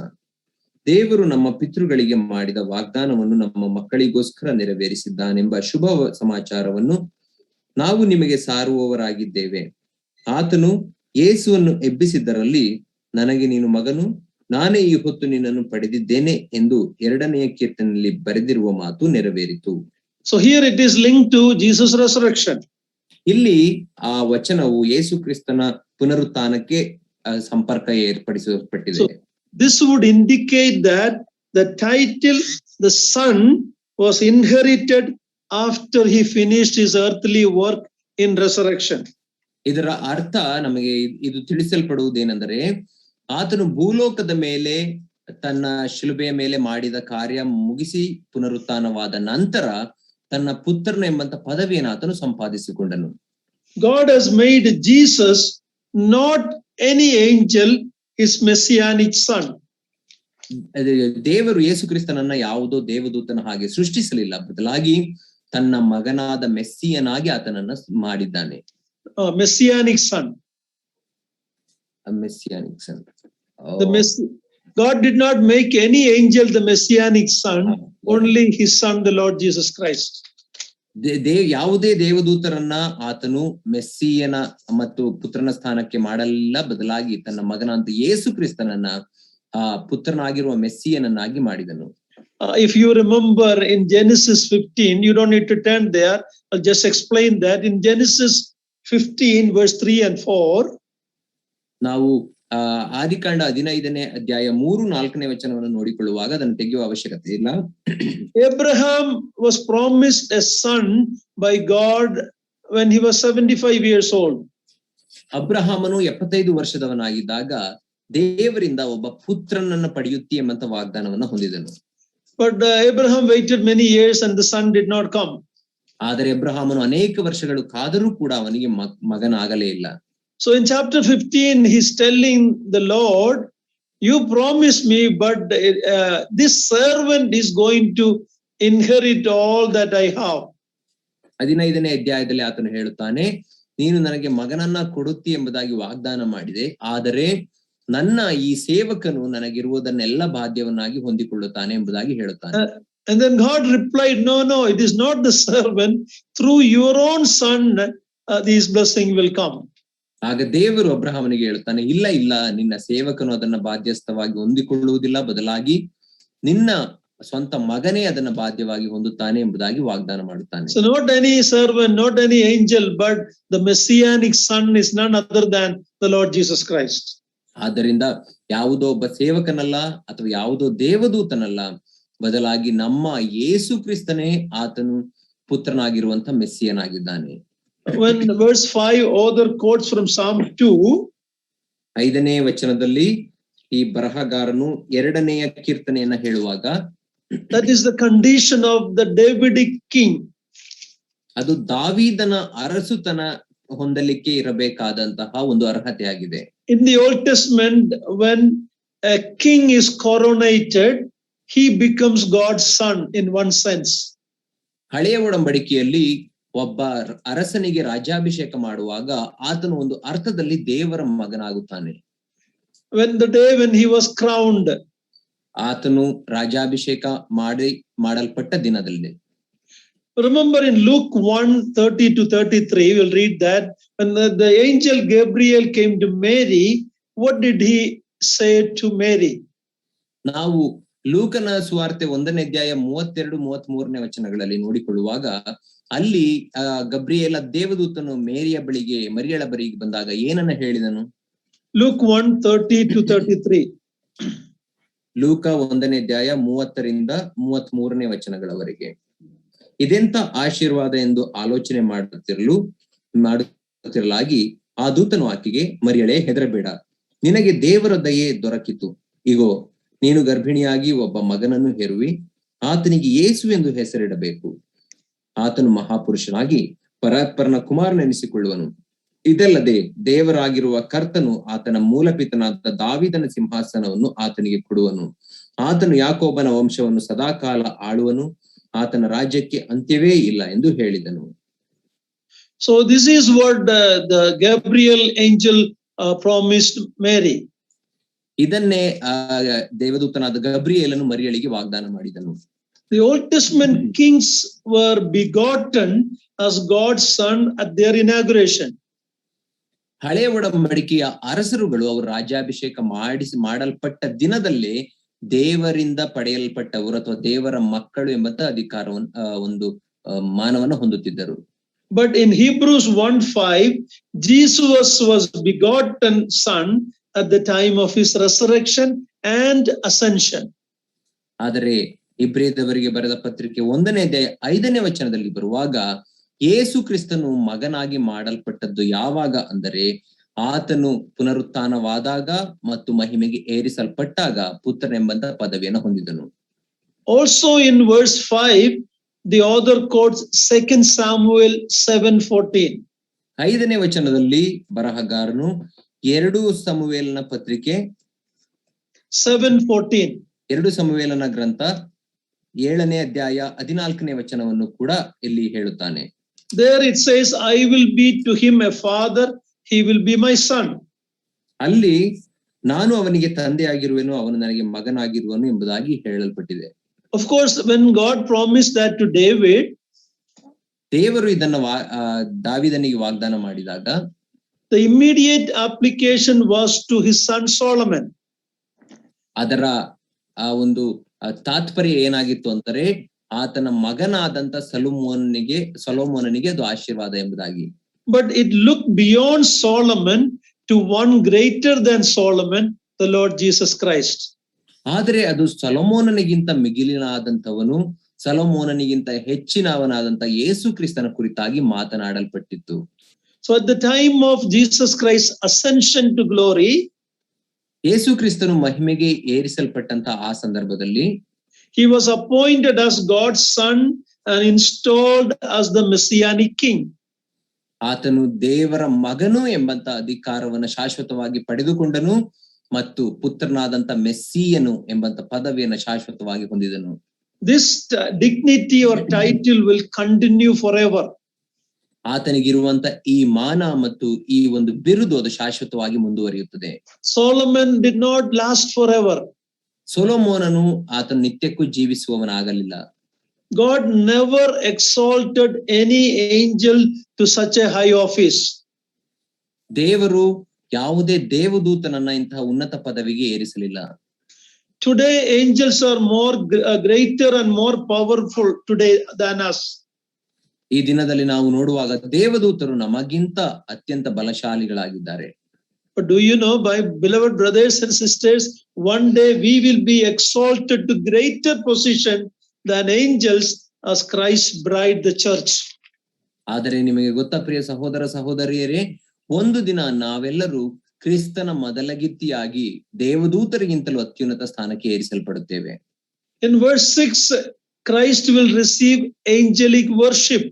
ದೇವರು ನಮ್ಮ ಪಿತೃಗಳಿಗೆ ಮಾಡಿದ ವಾಗ್ದಾನವನ್ನು ನಮ್ಮ ಮಕ್ಕಳಿಗೋಸ್ಕರ ನೆರವೇರಿಸಿದ್ದಾನೆಂಬ ಶುಭ ಸಮಾಚಾರವನ್ನು ನಾವು ನಿಮಗೆ ಸಾರುವವರಾಗಿದ್ದೇವೆ. ಆತನು ಯೇಸುವನ್ನು ಎಬ್ಬಿಸಿದ್ದರಲ್ಲಿ ನನಗೆ ನೀನು ಮಗನು, ನಾನೇ ಈ ಹೊತ್ತು ನಿನ್ನನ್ನು ಪಡೆದಿದ್ದೇನೆ ಎಂದು 2ನೇ ಕೀರ್ತನೆಯಲ್ಲಿ ಬರೆದಿರುವ ಮಾತು ನೆರವೇರಿತು. So here it is linked to Jesus' resurrection. ಇಲ್ಲಿ ಆ ವಚನವು ಯೇಸು ಕ್ರಿಸ್ತನ ಪುನರುತ್ಥಾನಕ್ಕೆ ಸಂಪರ್ಕ ಏರ್ಪಡಿಸಲ್ಪಟ್ಟಿದೆ. This would indicate that the title the Son was inherited after he finished his earthly work in resurrection. ಇದರ ಅರ್ಥ ನಮಗೆ ಇದು ತಿಳಿಸಲ್ಪಡುವುದೇನೆಂದರೆ, ಆತನು ಭೂಲೋಕದ ಮೇಲೆ ತನ್ನ ಶಿಲುಬೆಯ ಮೇಲೆ ಮಾಡಿದ ಕಾರ್ಯ ಮುಗಿಸಿ ಪುನರುತ್ಥಾನವಾದ ನಂತರ ತನ್ನ ಪುತ್ರನ ಎಂಬಂತ ಪದವಿಯನ್ನು ಆತನು ಸಂಪಾದಿಸಿಕೊಂಡನು. God has made Jesus not any angel, his messianic son. ದೇವರು ಯೇಸು ಕ್ರಿಸ್ತನನ್ನ ಯಾವುದೋ ದೇವದೂತನ ಹಾಗೆ ಸೃಷ್ಟಿಸಲಿಲ್ಲ, ಬದಲಾಗಿ ತನ್ನ ಮಗನಾದ ಮೆಸ್ಸಿಯನಾಗಿ ಆತನನ್ನ ಮಾಡಿದ್ದಾನೆ. Messianic son. Messianic son. God did not make any angel the messianic son, only his son the Lord Jesus Christ. ಯಾವುದೇ ದೇವದೂತರನ್ನ ಆತನು ಮೆಸ್ಸಿಯನ ಮತ್ತು ಪುತ್ರನ ಸ್ಥಾನಕ್ಕೆ ಮಾಡಲಿಲ್ಲ, ಬದಲಾಗಿ ತನ್ನ ಮಗನಾದ ಯೇಸು ಕ್ರಿಸ್ತನನ್ನ ಪುತ್ರನಾಗಿರುವ ಮೆಸ್ಸಿಯನನ್ನಾಗಿ ಮಾಡಿದನು. If you remember in Genesis 15, you don't need to turn there, I'll just explain that. In Genesis 15 verse 3 and 4, ನಾವು ಆದಿಕಾಂಡ 15ನೇ ಅಧ್ಯಾಯ 3-4ನೇ ವಚನವನ್ನು ನೋಡಿಕೊಳ್ಳುವಾಗ ಅದನ್ನು ತೆಗೆಯುವ ಅವಶ್ಯಕತೆ ಇಲ್ಲ. Abraham was promised a son by God when he was 75 years old. ಅಬ್ರಹಾಮನು 75 ವರ್ಷದವನಾಗಿದ್ದಾಗ ದೇವರಿಂದ ಒಬ್ಬ ಪುತ್ರನನ್ನು ಪಡೆಯುತ್ತಿ ಎಂಬಂತ ವಾಗ್ದಾನವನ್ನ ಹೊಂದಿದನು. But Abraham waited many years and the son did not come. ಆದರೆ ಅಬ್ರಹಾಮನು ಅನೇಕ ವರ್ಷಗಳು ಕಾದರೂ ಕೂಡ ಅವನಿಗೆ ಮಗನಾಗಲೇ ಇಲ್ಲ. So in chapter 15 he's telling the Lord, you promised me, but this servant is going to inherit all that I have. 15ನೇ ಅಧ್ಯಾಯದಲ್ಲಿ ಆತನು ಹೇಳುತ್ತಾನೆ, ನೀನು ನನಗೆ ಮಗನನ್ನ ಕೊಡುತ್ತಿ ಎಂಬುದಾಗಿ ವಾಗ್ದಾನ ಮಾಡಿದೆ, ಆದರೆ ನನ್ನ ಈ ಸೇವಕನು ನನಗಿರುವುದನ್ನೆಲ್ಲ ಬಾಧ್ಯವನ್ನಾಗಿ ಹೊಂದಿಕೊಳ್ಳುತ್ತಾನೆ ಎಂಬುದಾಗಿ ಹೇಳುತ್ತಾನೆ. And then God replied, no, it is not the servant, through your own son these blessings will come. ಆಗ ದೇವರು ಅಬ್ರಹಾಮನಿಗೆ ಹೇಳುತ್ತಾನೆ, ಇಲ್ಲ ನಿನ್ನ ಸೇವಕನು ಅದನ್ನ ಬಾಧ್ಯಸ್ಥವಾಗಿ ಹೊಂದಿಕೊಳ್ಳುವುದಿಲ್ಲ, ಬದಲಾಗಿ ನಿನ್ನ ಸ್ವಂತ ಮಗನೇ ಅದನ್ನ ಬಾಧ್ಯವಾಗಿ ಹೊಂದುತ್ತಾನೆ ಎಂಬುದಾಗಿ ವಾಗ್ದಾನ ಮಾಡುತ್ತಾನೆ. So not any servant, not any angel, but the messianic son is none other than the Lord Jesus Christ. ಆದ್ದರಿಂದ ಯಾವುದೋ ಒಬ್ಬ ಸೇವಕನಲ್ಲ ಅಥವಾ ಯಾವುದೋ ದೇವದೂತನಲ್ಲ, ಬದಲಾಗಿ ನಮ್ಮ ಯೇಸು ಕ್ರಿಸ್ತನೇ ಆತನು ಪುತ್ರನಾಗಿರುವಂತ ಮೆಸ್ಸಿಯನಾಗಿದ್ದಾನೆ. When verse 5 author quotes from Psalm 2, 5ನೇ ವಚನದಲ್ಲಿ ಈ ಬರಹಗಾರನು 2ನೇ ಕೀರ್ತನೆಯನ್ನ ಹೇಳುವಾಗ, that is the condition of the Davidic king. ಅದು ದಾವೀದನ ಅರಸುತನ ಹೊಂದಲಿಕ್ಕೆ ಇರಬೇಕಾದಂತಹ ಒಂದು ಅರ್ಹತೆ ಆಗಿದೆ. In the Old Testament, when a king is coronated, he becomes God's son in one sense. ಹಳೆಯ ಒಡಂಬಡಿಕೆಯಲ್ಲಿ ಒಬ್ಬ ಅರಸನಿಗೆ ರಾಜ್ಯಾಭಿಷೇಕ ಮಾಡುವಾಗ ಆತನು ಒಂದು ಅರ್ಥದಲ್ಲಿ ದೇವರ ಮಗನಾಗುತ್ತಾನೆ. When he was crowned, ಆತನು ರಾಜ್ಯಾಭಿಷೇಕ ಮಾಡಲ್ಪಟ್ಟ ದಿನದಲ್ಲಿ. Remember in Luke 1:30-33, we'll read that when the angel Gabriel came to Mary, what did he say to Mary? ನಾವು ಲೂಕನ ಸುವಾರ್ತೆ 1ನೇ ಅಧ್ಯಾಯ 32-33ನೇ ವಚನಗಳಲ್ಲಿ ನೋಡಿಕೊಳ್ಳುವಾಗ ಅಲ್ಲಿ ಗಬ್ರಿಯೇಲ ದೇವದೂತನು ಮರಿಯಳ ಬಳಿಗೆ ಬಂದಾಗ ಏನನ್ನ ಹೇಳಿದನು? Luke 1:30-33. ಲೂಕ 1ನೇ ಅಧ್ಯಾಯ 30-33ನೇ ವಚನಗಳವರೆಗೆ. ಇದೆಂತ ಆಶೀರ್ವಾದ ಎಂದು ಆಲೋಚನೆ ಮಾಡುತ್ತಿರಲಾಗಿ ಆ ದೂತನು ಆಕೆಗೆ, ಮರಿಯಳೇ ಹೆದರಬೇಡ, ನಿನಗೆ ದೇವರ ದಯೆ ದೊರಕಿತು. ಇಗೋ ನೀನು ಗರ್ಭಿಣಿಯಾಗಿ ಒಬ್ಬ ಮಗನನ್ನು ಹೆರುವಿ, ಆತನಿಗೆ ಯೇಸು ಎಂದು ಹೆಸರಿಡಬೇಕು. ಆತನು ಮಹಾಪುರುಷನಾಗಿ ಪರಾತ್ಪರನ ಕುಮಾರನೆನಿಸಿಕೊಳ್ಳುವನು. ಇದಲ್ಲದೆ ದೇವರಾಗಿರುವ ಕರ್ತನು ಆತನ ಮೂಲಪಿತನಾದ ದಾವೀದನ ಸಿಂಹಾಸನವನ್ನು ಆತನಿಗೆ ಕೊಡುವನು. ಆತನು ಯಾಕೋಬನ ವಂಶವನ್ನು ಸದಾಕಾಲ ಆಳುವನು, ಆತನ ರಾಜ್ಯಕ್ಕೆ ಅಂತ್ಯವೇ ಇಲ್ಲ ಎಂದು ಹೇಳಿದನು. So this is what the Gabriel angel promised Mary. ಇದನ್ನೇ ದೇವದೂತನಾದ ಗಬ್ರಿಯೇಲನು ಮರಿಯಳಿಗೆ ವಾಗ್ದಾನ ಮಾಡಿದನು. The Old Testament kings were begotten as God's son at their inauguration. ಹಳೆಯ ಒಡಂಬಡಿಕೆಯ ಅರಸರುಗಳು ಅವರು ರಾಜ್ಯಾಭಿಷೇಕ ಮಾಡಲ್ಪಟ್ಟ ದಿನದಲ್ಲೇ ದೇವರಿಂದ ಪಡೆಯಲ್ಪಟ್ಟವರು ಅಥವಾ ದೇವರ ಮಕ್ಕಳು ಎಂಬಂತ ಅಧಿಕಾರವನ್ನು ಒಂದು ಮಾನವನ್ನು ಹೊಂದುತ್ತಿದ್ದರು. But in Hebrews 1:5, Jesus was begotten son at the time of his resurrection and ascension. ಆದರೆ ಇಬ್ರಿಯದವರಿಗೆ ಬರೆದ ಪತ್ರಿಕೆ 1ನೇ ಅಧ್ಯಾಯ 5ನೇ ವಚನದಲ್ಲಿ ಬರುವಾಗ ಯೇಸು ಕ್ರಿಸ್ತನು ಮಗನಾಗಿ ಮಾಡಲ್ಪಟ್ಟದ್ದು ಯಾವಾಗ ಅಂದರೆ ಆತನು ಪುನರುತ್ಥಾನವಾದಾಗ ಮತ್ತು ಮಹಿಮೆಗೆ ಏರಿಸಲ್ಪಟ್ಟಾಗ ಪುತ್ರನೆಂಬಂತ ಪದವಿಯನ್ನು ಹೊಂದಿದನು. Also in verse 5, the author quotes 2 Samuel 7:14. 5ನೇ ವಚನದಲ್ಲಿ ಬರಹಗಾರನು 2 ಸಮುವೇಲನ ಪತ್ರಿಕೆ 7:14. 2 ಸಮುವೇಲನ ಗ್ರಂಥ 7ನೇ ಅಧ್ಯಾಯ 14ನೇ ವಚನವನ್ನು ಕೂಡ ಇಲ್ಲಿ ಹೇಳುತ್ತಾನೆ. There it says, I will be to him a father, he will be my son. ಅಲ್ಲಿ ನಾನು ಅವನಿಗೆ ತಂದೆಯಾಗಿರುವೆನು, ಅವನು ನನಗೆ ಮಗನಾಗಿರುವನು ಎಂಬುದಾಗಿ ಹೇಳಲ್ಪಟ್ಟಿದೆ. Of course, when God promised that to David, ದೇವರು ಇದನ್ನ ದಾವೀದನಿಗೆ ವಾಗ್ದಾನ ಮಾಡಿದಾಗ the immediate application was to his son Solomon. ಅದರ ಒಂದು ತಾತ್ಪರ್ಯ ಏನಾಗಿತ್ತು ಅಂದರೆ ಆತನ ಮಗನಾದಂತ ಸೊಲೊಮೋನನಿಗೆ ಅದು ಆಶೀರ್ವಾದ ಎಂಬುದಾಗಿ. But it looked beyond Solomon to one greater than Solomon, the Lord Jesus Christ. ಆದರೆ ಅದು ಸೊಲೊಮೋನನಿಗಿಂತ ಮಿಗಿಲಿನಾದಂತವನು, ಸೊಲೊಮೋನನಿಗಿಂತ ಹೆಚ್ಚಿನವನಾದಂತ ಯೇಸು ಕ್ರಿಸ್ತನ ಕುರಿತಾಗಿ ಮಾತನಾಡಲ್ಪಟ್ಟಿತ್ತು. So at the time of Jesus Christ's ascension to glory, ಯೇಸು ಕ್ರಿಸ್ತನು ಮಹಿಮೆಗೆ ಏರಿಸಲ್ಪಟ್ಟಂತ ಆ ಸಂದರ್ಭದಲ್ಲಿ he was appointed as God's son and installed as the messianic king. ಆತನು ದೇವರ ಮಗನು ಎಂಬಂತ ಅಧಿಕಾರವನ್ನು ಶಾಶ್ವತವಾಗಿ ಪಡೆದುಕೊಂಡನು ಮತ್ತು ಪುತ್ರನಾದಂತ ಮೆಸ್ಸಿಯನು ಎಂಬಂತ ಪದವಿಯನ್ನು ಶಾಶ್ವತವಾಗಿ ಹೊಂದಿದನು. This dignity or title will continue forever. ಆತನಿಗಿರುವಂತ ಈ ಮಾನ ಮತ್ತು ಈ ಒಂದು ಬಿರುದು ಅದು ಶಾಶ್ವತವಾಗಿ ಮುಂದುವರಿಯುತ್ತದೆ. Solomon did not last forever. ಸೊಲೊಮೋನನು ಆತನು ನಿತ್ಯಕ್ಕೂ ಜೀವಿಸುವವನಾಗಲಿಲ್ಲ. God never exalted any angel to such a high office. ದೇವರು ಯಾವುದೇ ದೇವದೂತನನ್ನ ಇಂತಹ ಉನ್ನತ ಪದವಿಗೆ ಏರಿಸಲಿಲ್ಲ. Today angels are more greater and more powerful today than us. ಈ ದಿನದಲ್ಲಿ ನಾವು ನೋಡುವಾಗ ದೇವದೂತರು ನಮಗಿಂತ ಅತ್ಯಂತ ಬಲಶಾಲಿಗಳಾಗಿದ್ದಾರೆ. But do you know, my beloved brothers and sisters, one day we will be exalted to greater position than angels as Christ's bride, the church. ಆದರೆ ನಿಮಗೆ ಗೊತ್ತಾ ಪ್ರಿಯ ಸಹೋದರ ಸಹೋದರಿಯರೇ, ಒಂದು ದಿನ ನಾವೆಲ್ಲರೂ ಕ್ರಿಸ್ತನ ಮೊದಲಗಿತ್ತಿಯಾಗಿ ದೇವದೂತರಿಗಿಂತಲೂ ಅತ್ಯುನ್ನತ ಸ್ಥಾನಕ್ಕೆ ಏರಿಸಲ್ಪಡುತ್ತೇವೆ. In verse 6, Christ will receive angelic worship.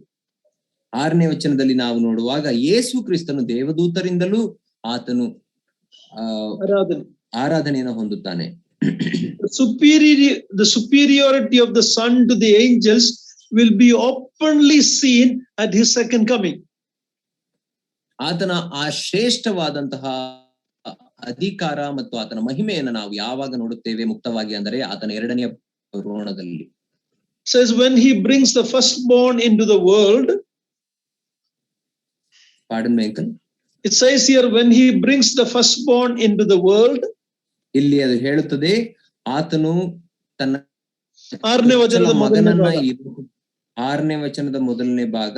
6ನೇ ವಚನದಲ್ಲಿ ನಾವು ನೋಡುವಾಗ ಯೇಸು ಕ್ರಿಸ್ತನು ದೇವದೂತರಿಂದಲೂ ಆತನು ಆರಾಧನೆಯನ್ನು ಹೊಂದುತ್ತಾನೆ. The superiority of the Son to the angels will be openly seen at his second coming. ಆತನ ಆ ಶ್ರೇಷ್ಠವಾದಂತಹ ಅಧಿಕಾರ ಮತ್ತು ಆತನ ಮಹಿಮೆಯನ್ನು ನಾವು ಯಾವಾಗ ನೋಡುತ್ತೇವೆ ಮುಕ್ತವಾಗಿ ಅಂದರೆ ಆತನ ಎರಡನೆಯ ಬರೋಣದಲ್ಲಿ. Says when he brings the firstborn into the world. Pardon me, uncle. It says here when he brings the firstborn into the world. ಇಲ್ಲಿ ಅದು ಹೇಳುತ್ತದೆ ಆತನು ತನ್ನ 6ನೇ ವಚನದ ಮೊದಲನೇ ಭಾಗ,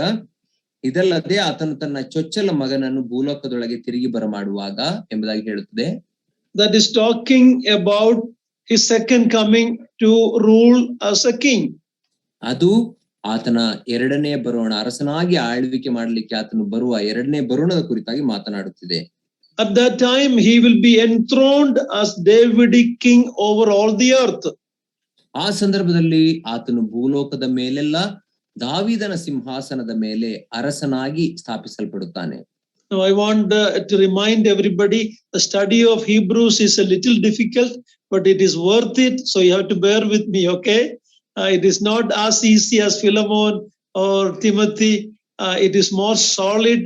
ಇದಲ್ಲದೆ ಆತನು ತನ್ನ ಚೊಚ್ಚಲ ಮಗನನ್ನು ಭೂಲೋಕದೊಳಗೆ ತಿರುಗಿ ಬರಮಾಡುವಾಗ ಎಂಬುದಾಗಿ ಹೇಳುತ್ತದೆ. That is talking about his second coming to rule as a king. ಅದು ಆತನ ಎರಡನೇ ಬರೋಣ, ಅರಸನಾಗಿ ಆಳ್ವಿಕೆ ಮಾಡಲಿಕ್ಕೆ ಆತನು ಬರುವ ಎರಡನೇ ಬರೋಣದ ಕುರಿತಾಗಿ ಮಾತನಾಡುತ್ತಿದೆ. At that time, he will be enthroned as Davidic king over all the earth. ಆ ಸಂದರ್ಭದಲ್ಲಿ ಆತನು ಭೂಲೋಕದ ಮೇಲೆಲ್ಲ ದಾವೀದನ ಸಿಂಹಾಸನದ ಮೇಲೆ ಅರಸನಾಗಿ ಸ್ಥಾಪಿಸಲ್ಪಡುತ್ತಾನೆ. Now, I want to remind everybody, the study of Hebrews is a little difficult, but it is worth it. So you have to bear with me, okay? It is not as easy as Philemon or Timothy. It is more solid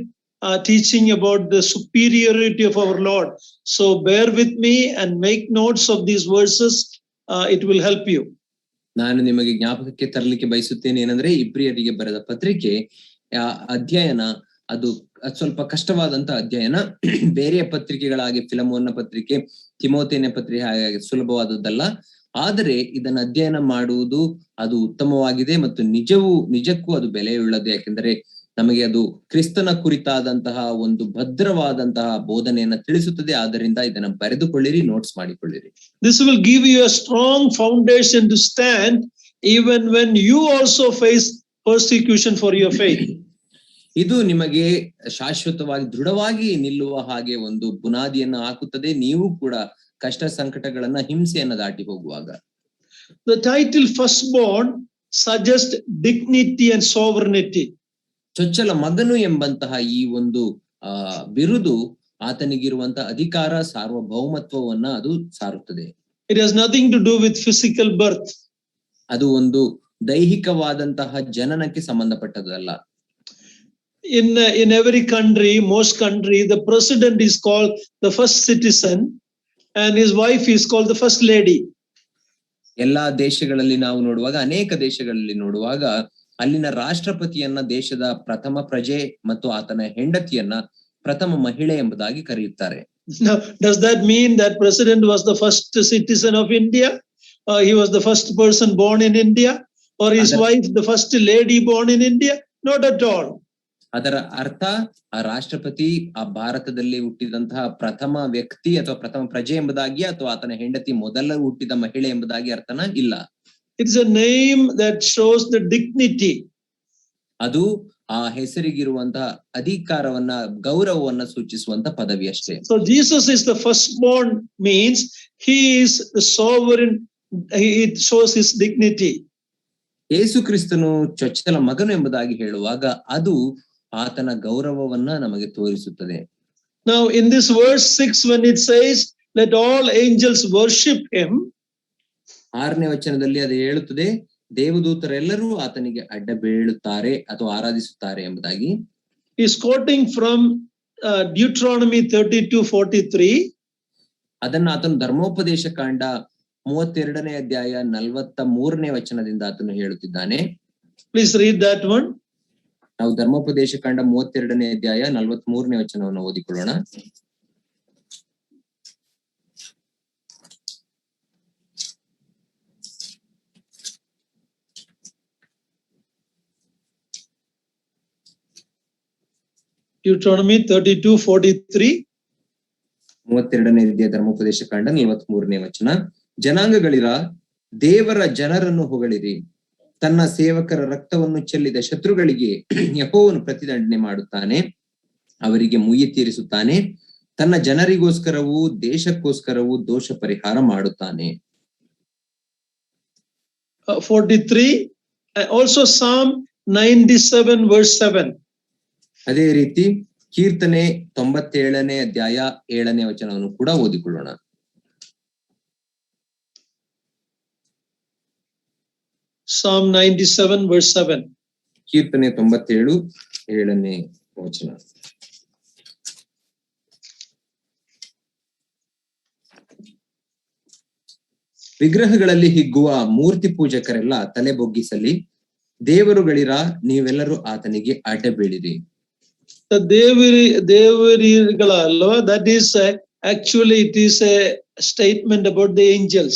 teaching about the superiority of our Lord. So bear with me and make notes of these verses. It will help you. ನಾನು ನಿಮಗೆ ಜ್ಞಾಪಕಕ್ಕೆ ತರಲಿಕ್ಕೆ ಬಯಸುತ್ತೇನೆ ಏನಂದ್ರೆ ಇಬ್ರಿಯರಿಗೆ ಬರೆದ ಪತ್ರಿಕೆ ಅಧ್ಯಯನ ಅದು ಸ್ವಲ್ಪ ಕಷ್ಟವಾದಂತ ಅಧ್ಯಯನ. ಬೇರೆ ಪತ್ರಿಕೆಗಳಾಗಿ ಫಿಲಮೋನ ಪತ್ರಿಕೆ, ತಿಮೋಥೆಯನ ಪತ್ರಿಕೆ ಹಾಗೆ ಸುಲಭವಾದದ್ದಲ್ಲ. ಆದರೆ ಇದನ್ನ ಅಧ್ಯಯನ ಮಾಡುವುದು ಅದು ಉತ್ತಮವಾಗಿದೆ ಮತ್ತು ನಿಜಕ್ಕೂ ಅದು ಬೆಲೆಯುಳ್ಳದು. ಯಾಕೆಂದರೆ ನಮಗೆ ಅದು ಕ್ರಿಸ್ತನ ಕುರಿತಾದಂತಹ ಒಂದು ಭದ್ರವಾದಂತಹ ಬೋಧನೆಯನ್ನ ತಿಳಿಸುತ್ತದೆ. ಆದ್ದರಿಂದ ಇದನ್ನ ಬರೆದುಕೊಳ್ಳಿರಿ, notes ಮಾಡಿಕೊಳ್ಳಿರಿ. This will give you a strong foundation to stand even when you also face persecution for your faith. ಇದು ನಿಮಗೆ ಶಾಶ್ವತವಾಗಿ ದೃಢವಾಗಿ ನಿಲ್ಲುವ ಹಾಗೆ ಒಂದು ಬುನಾದಿಯನ್ನು ಹಾಕುತ್ತದೆ. ನೀವು ಕೂಡ ಕಷ್ಟ ಸಂಕಟಗಳನ್ನ ಹಿಂಸೆಯನ್ನ ದಾಟಿ ಹೋಗುವಾಗ. The title firstborn suggests dignity and sovereignty. ಚೊಚ್ಚಲ ಮಗನು ಎಂಬಂತಹ ಈ ಒಂದು ಬಿರುದು ಆತನಿಗಿರುವಂತಹ ಅಧಿಕಾರ, ಸಾರ್ವಭೌಮತ್ವವನ್ನ ಅದು ಸಾರುತ್ತದೆ. It has nothing to do with physical birth. ಅದು ಒಂದು ದೈಹಿಕವಾದಂತಹ ಜನನಕ್ಕೆ ಸಂಬಂಧಪಟ್ಟದಲ್ಲ. In every country, most country, the president is called the first citizen and his wife is called the first lady. ಎಲ್ಲಾ ದೇಶಗಳಲ್ಲಿ ನಾವು ನೋಡುವಾಗ, ಅನೇಕ ದೇಶಗಳಲ್ಲಿ ನೋಡುವಾಗ ಅಲ್ಲಿನ ರಾಷ್ಟ್ರಪತಿಯನ್ನ ದೇಶದ ಪ್ರಥಮ ಪ್ರಜೆ ಮತ್ತು ಆತನ ಹೆಂಡತಿಯನ್ನ ಪ್ರಥಮ ಮಹಿಳೆ ಎಂಬುದಾಗಿ ಕರೆಯುತ್ತಾರೆ. Now, does that mean that president was the first citizen of India? Or he was the first person born in India? Or his wife the first lady born in India? Not at all. ಅದರ ಅರ್ಥ ಆ ರಾಷ್ಟ್ರಪತಿ ಆ ಭಾರತದಲ್ಲಿ ಹುಟ್ಟಿದಂತಹ ಪ್ರಥಮ ವ್ಯಕ್ತಿ ಅಥವಾ ಪ್ರಥಮ ಪ್ರಜೆ ಎಂಬುದಾಗಿ ಅಥವಾ ಆತನ ಹೆಂಡತಿ ಮೊದಲ ಹುಟ್ಟಿದ ಮಹಿಳೆ ಎಂಬುದಾಗಿ ಅರ್ಥನ ಇಲ್ಲ. It's a name that shows the dignity. ಅದು ಆ ಹೆಸರಿಗಿರುವಂತಹ ಅಧಿಕಾರವನ್ನ, ಗೌರವವನ್ನ ಸೂಚಿಸುವಂತ ಪದವಿ ಅಷ್ಟೇ. So Jesus is the firstborn means he is the sovereign. It shows his dignity. ಯೇಸು ಕ್ರಿಸ್ತನು ಚೊಚ್ಚಲ ಮಗನು ಎಂಬುದಾಗಿ ಹೇಳುವಾಗ ಅದು ಆತನ ಗೌರವವನ್ನ ನಮಗೆ ತೋರಿಸುತ್ತದೆ. Now in this verse 6 when it says let all angels worship him, 6ನೇ ವಚನದಲ್ಲಿ ಅದು ಹೇಳುತ್ತದೆ ದೇವದೂತರೆಲ್ಲರೂ ಆತನಿಗೆ ಅಡ್ಡ ಬೀಳುತ್ತಾರೆ ಅಥವಾ ಆರಾಧಿಸುತ್ತಾರೆ ಎಂಬುದಾಗಿ. is quoting from Deuteronomy 32:43. ಅದನ್ನ ಆತನು ಧರ್ಮೋಪದೇಶ ಕಾಂಡ 32ನೇ ಅಧ್ಯಾಯ 43ನೇ ವಚನದಿಂದ ಆತನು ಹೇಳುತ್ತಿದ್ದಾನೆ. Please read that one. ನಾವು ಧರ್ಮೋಪದೇಶ ಕಾಂಡ 32ನೇ ಅಧ್ಯಾಯ 43ನೇ ವಚನವನ್ನು ಓದಿಕೊಳ್ಳೋಣ. Deuteronomy 32:43. 32ನೇ ಅಧ್ಯಾಯ ಧರ್ಮೋಪದೇಶ ಕಾಂಡ 43ನೇ ವಚನ. ಜನಾಂಗಗಳಿರ ದೇವರ ಜನರನ್ನು ಹೊಗಳಿರಿ, ತನ್ನ ಸೇವಕರ ರಕ್ತವನ್ನು ಚೆಲ್ಲಿದ ಶತ್ರುಗಳಿಗೆ ಯೆಹೋವನು ಪ್ರತಿದಂಡನೆ ಮಾಡುತ್ತಾನೆ, ಅವರಿಗೆ ಮುಯ್ಯಿ ತೀರಿಸುತ್ತಾನೆ, ತನ್ನ ಜನರಿಗೋಸ್ಕರವೂ ದೇಶಕ್ಕೋಸ್ಕರವೂ ದೋಷ ಪರಿಹಾರ ಮಾಡುತ್ತಾನೆ. 43. Also Psalm 97:7. ಅದೇ ರೀತಿ ಕೀರ್ತನೆ 97ನೇ ಅಧ್ಯಾಯ 7ನೇ ವಚನವನ್ನು ಕೂಡ ಓದಿಕೊಳ್ಳೋಣ. Psalm 97:7. ಕೀರ್ತನೆ 97 7ನೇ ವಚನ. ವಿಗ್ರಹಗಳಲ್ಲಿ ಹಿಗ್ಗುವ ಮೂರ್ತಿ ಪೂಜಕರೆಲ್ಲ ತಲೆ ಬೊಗ್ಗಿಸಲಿ, ದೇವರುಗಳಿರ ನೀವೆಲ್ಲರೂ ಆತನಿಗೆ ಅಡ್ಡ ಬೀಳಿರಿ. ದೇವರಿಗಳ ಅಲ್ವಾ, that is actually it is a statement about the angels.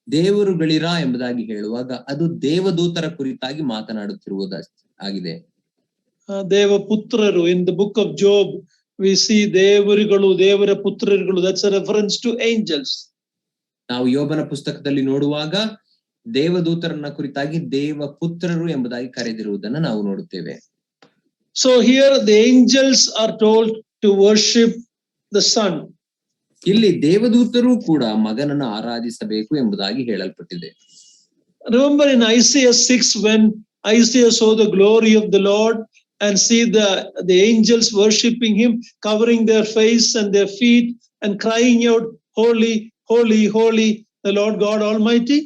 ದೇವರುಗಳಿರ ಎಂಬುದಾಗಿ ಹೇಳುವಾಗ ಅದು ದೇವದೂತರ ಕುರಿತಾಗಿ ಮಾತನಾಡುತ್ತಿರುವುದಾಗಿದೆ. ದೇವಪುತ್ರರು, in the book of Job we see ದೇವರುಗಳು, ದೇವರ ಪುತ್ರರುಗಳು, that's a reference to angels. ನಾವು ಯೋಬನ ಪುಸ್ತಕದಲ್ಲಿ ನೋಡುವಾಗ ದೇವದೂತರನ್ನ ಕುರಿತಾಗಿ ದೇವಪುತ್ರರು ಎಂಬುದಾಗಿ ಕರೆದಿರುವುದನ್ನ ನಾವು ನೋಡುತ್ತೇವೆ. So here the angels are told to worship the Son. ಇಲ್ಲಿ ದೇವದೂತರು ಕೂಡ ಮಗನನ್ನು ಆರಾಧಿಸಬೇಕು ಎಂಬುದಾಗಿ ಹೇಳಲ್ಪಟ್ಟಿದೆ. Remember in Isaiah 6, when Isaiah saw the glory of the Lord and see the angels worshipping him, covering their face and their feet and crying out, holy, holy, holy, the Lord God Almighty.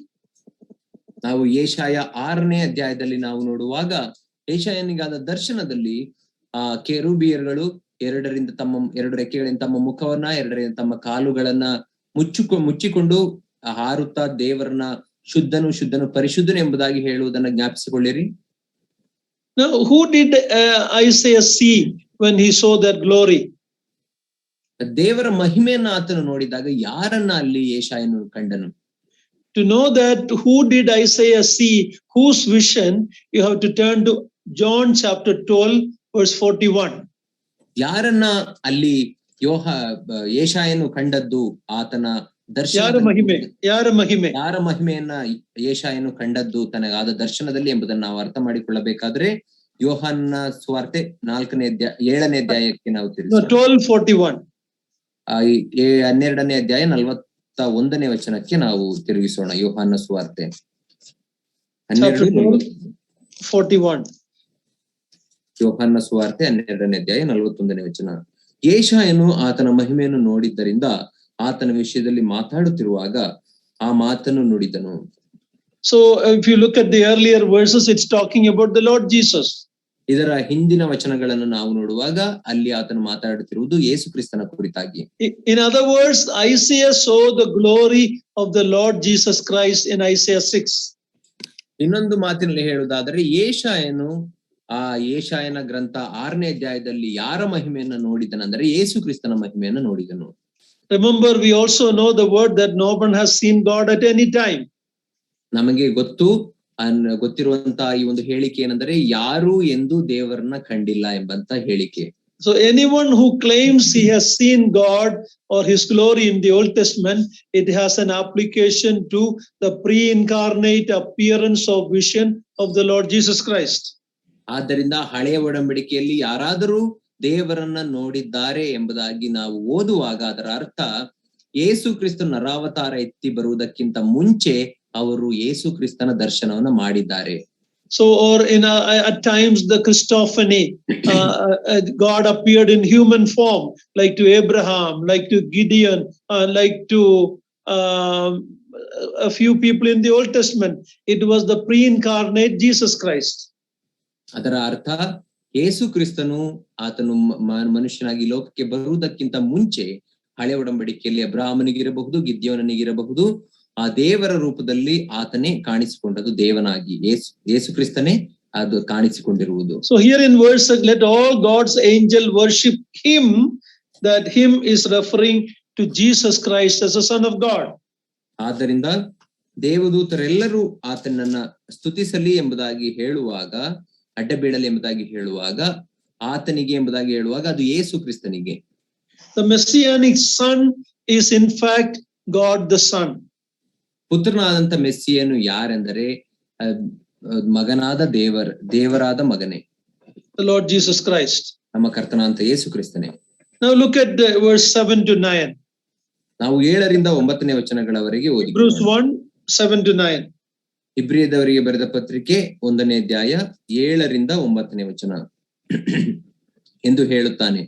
ನಾವು ಯೆಶಾಯ 6ನೇ ಅಧ್ಯಾಯದಲ್ಲಿ ನಾವು ನೋಡುವಾಗ ಯೆಶಾಯನಿಗಾದ ದರ್ಶನದಲ್ಲಿ ಕೆರೂಬಿಯರುಗಳು ಎರಡು ರೆಕ್ಕೆಗಳಿಂದ ತಮ್ಮ ಮುಖವನ್ನ ಎರಡರಿಂದ ತಮ್ಮ ಕಾಲುಗಳನ್ನ ಮುಚ್ಚಿಕೊಂಡು ಹಾರುತ್ತಾ ದೇವರನ್ನ ಶುದ್ಧನು ಪರಿಶುದ್ಧನು ಎಂಬುದಾಗಿ ಹೇಳುವುದನ್ನ ಜ್ಞಾಪಿಸಿಕೊಳ್ಳಿರಿ. Now, who did Isaiah see when he saw that glory? ದೇವರ ಮಹಿಮೆಯನ್ನ ಆತನು ನೋಡಿದಾಗ ಯಾರನ್ನ ಅಲ್ಲಿ ಯೆಶಾಯನು ಕಂಡನು? To know that who did Isaiah see, whose vision, you have to turn to John chapter 12 verse 41. ಯಾರನ್ನ ಅಲ್ಲಿ ಯೆಶಾಯನು ಕಂಡದ್ದು, ಆತನ ದರ್ಶನ ಯಾರ ಮಹಿಮೆಯನ್ನ ಯೆಶಾಯನು ಕಂಡದ್ದು ತನಗಾದ ದರ್ಶನದಲ್ಲಿ ಎಂಬುದನ್ನು ನಾವು ಅರ್ಥ ಮಾಡಿಕೊಳ್ಳಬೇಕಾದ್ರೆ ಯೋಹಾನನ ಸುವಾರ್ತೆ 7ನೇ ಅಧ್ಯಾಯಕ್ಕೆ ನಾವು ತಿರುಗಿಸೋಣ. 12:41 ಅಧ್ಯಾಯ 41ನೇ ವಚನಕ್ಕೆ ನಾವು ತಿರುಗಿಸೋಣ. ಯೋಹಾನನ ಸುವಾರ್ತೆ 12:41. ಯೋಹಾನನ ಸುವಾರ್ತೆ 12ನೇ ಅಧ್ಯಾಯ 41ನೇ ವಚನ. ಯೆಶಾಯನು ಆತನ ಮಹಿಮೆಯನ್ನು ನೋಡಿದ್ದರಿಂದ ಆತನ ವಿಷಯದಲ್ಲಿ ಮಾತಾಡುತ್ತಿರುವಾಗ ಆ ಮಾತನ್ನು ನುಡಿದನು. So if you look at the earlier verses, it's talking about the Lord Jesus. ಇದರ ಹಿಂದಿನ ವಚನಗಳನ್ನು ನಾವು ನೋಡುವಾಗ ಅಲ್ಲಿ ಆತನು ಮಾತಾಡುತ್ತಿರುವುದು ಯೇಸು ಕ್ರಿಸ್ತನ ಕುರಿತಾಗಿ. In other words, Isaiah saw the glory of the Lord Jesus Christ in Isaiah 6. ಇನ್ನೊಂದು ಮಾತಿನಲ್ಲಿ ಹೇಳುವುದಾದರೆ ಯೆಶಾಯನ ಗ್ರಂಥ 6ನೇ ಅಧ್ಯಾಯದಲ್ಲಿ ಯಾರ ಮಹಿಮೆಯನ್ನು ನೋಡಿದನೆಂದರೆ ಯೇಸು ಕ್ರಿಸ್ತನ ಮಹಿಮೆಯನ್ನು ನೋಡಿದನು. Remember, we also know the word that no one has seen God at any time. ನಮಗೆ ಗೊತ್ತಿರುವಂತಹ ಈ ಒಂದು ಹೇಳಿಕೆ ಏನೆಂದರೆ ಯಾರು ಎಂದು ದೇವರನ್ನ ಕಂಡಿಲ್ಲ ಎಂಬಂತ ಹೇಳಿಕೆ. So anyone who claims he has seen God or his glory in the Old Testament, it has an application to the pre-incarnate appearance of vision of the Lord Jesus Christ. ಆದ್ದರಿಂದ ಹಳೆಯ ಒಡಂಬಡಿಕೆಯಲ್ಲಿ ಯಾರಾದರೂ ದೇವರನ್ನ ನೋಡಿದ್ದಾರೆ ಎಂಬುದಾಗಿ ನಾವು ಓದುವಾಗ ಅದರ ಅರ್ಥ ಯೇಸು ಕ್ರಿಸ್ತನ ನರಾವತಾರ ಎತ್ತಿ ಬರುವುದಕ್ಕಿಂತ ಮುಂಚೆ ಅವರು ಯೇಸು ಕ್ರಿಸ್ತನ ದರ್ಶನವನ್ನು ಮಾಡಿದ್ದಾರೆ. So or at times the Christophany, God appeared in human form, like to Abraham, like to Gideon, like to a few people in the Old Testament. It was the pre-incarnate Jesus Christ. ಅದರ ಅರ್ಥ ಯೇಸು ಕ್ರಿಸ್ತನು ಆತನು ಮನುಷ್ಯನಾಗಿ ಲೋಕಕ್ಕೆ ಬರುವುದಕ್ಕಿಂತ ಮುಂಚೆ ಹಳೆ ಒಡಂಬಡಿಕೆಯಲ್ಲಿ ಅಬ್ರಹಾಮನಿಗಿರಬಹುದು, ಗಿದ್ಯೋನನಿಗಿರಬಹುದು, ಆ ದೇವರ ರೂಪದಲ್ಲಿ ಆತನೇ ಕಾಣಿಸಿಕೊಂಡದ್ದು ದೇವನಾಗಿ ಯೇಸು ಕ್ರಿಸ್ತನೇ ಅದು ಕಾಣಿಸಿಕೊಂಡಿರುವುದು. So here in verse, let all God's angel worship him, that him is referring to Jesus Christ as the Son of God. ಆದ್ದರಿಂದ ದೇವದೂತರೆಲ್ಲರೂ ಆತನನ್ನ ಸ್ತುತಿಸಲಿ ಎಂಬುದಾಗಿ ಹೇಳುವಾಗ, ಅಡ್ಡಬೀಳಲಿ ಎಂಬುದಾಗಿ ಹೇಳುವಾಗ, ಆತನಿಗೆ ಎಂಬುದಾಗಿ ಹೇಳುವಾಗ ಅದು ಯೇಸು ಕ್ರಿಸ್ತನಿಗೆ. The messianic son is in fact God the Son. ಪುತ್ರನಾದಂತ ಮೆಸ್ಸಿಯನು ಯಾರೆಂದರೆ ಮಗನಾದ ದೇವರಾದ ಮಗನೇ, the Lord Jesus Christ. ನಮ್ಮ ಕರ್ತನಾದಂತ ಯೇಸು ಕ್ರಿಸ್ತನೇ. Now look at verse 7 to 9. ನಾವು 7ರಿಂದ 9ನೇ ವಚನಗಳವರೆಗೆ ಓದಿ. Hebrews 1:7-9. ಇಬ್ರಿಯದವರಿಗೆ ಬರೆದ ಪತ್ರಿಕೆ 1ನೇ ಅಧ್ಯಾಯ 7ರಿಂದ 9ನೇ ವಚನ ಎಂದು ಹೇಳುತ್ತಾನೆ.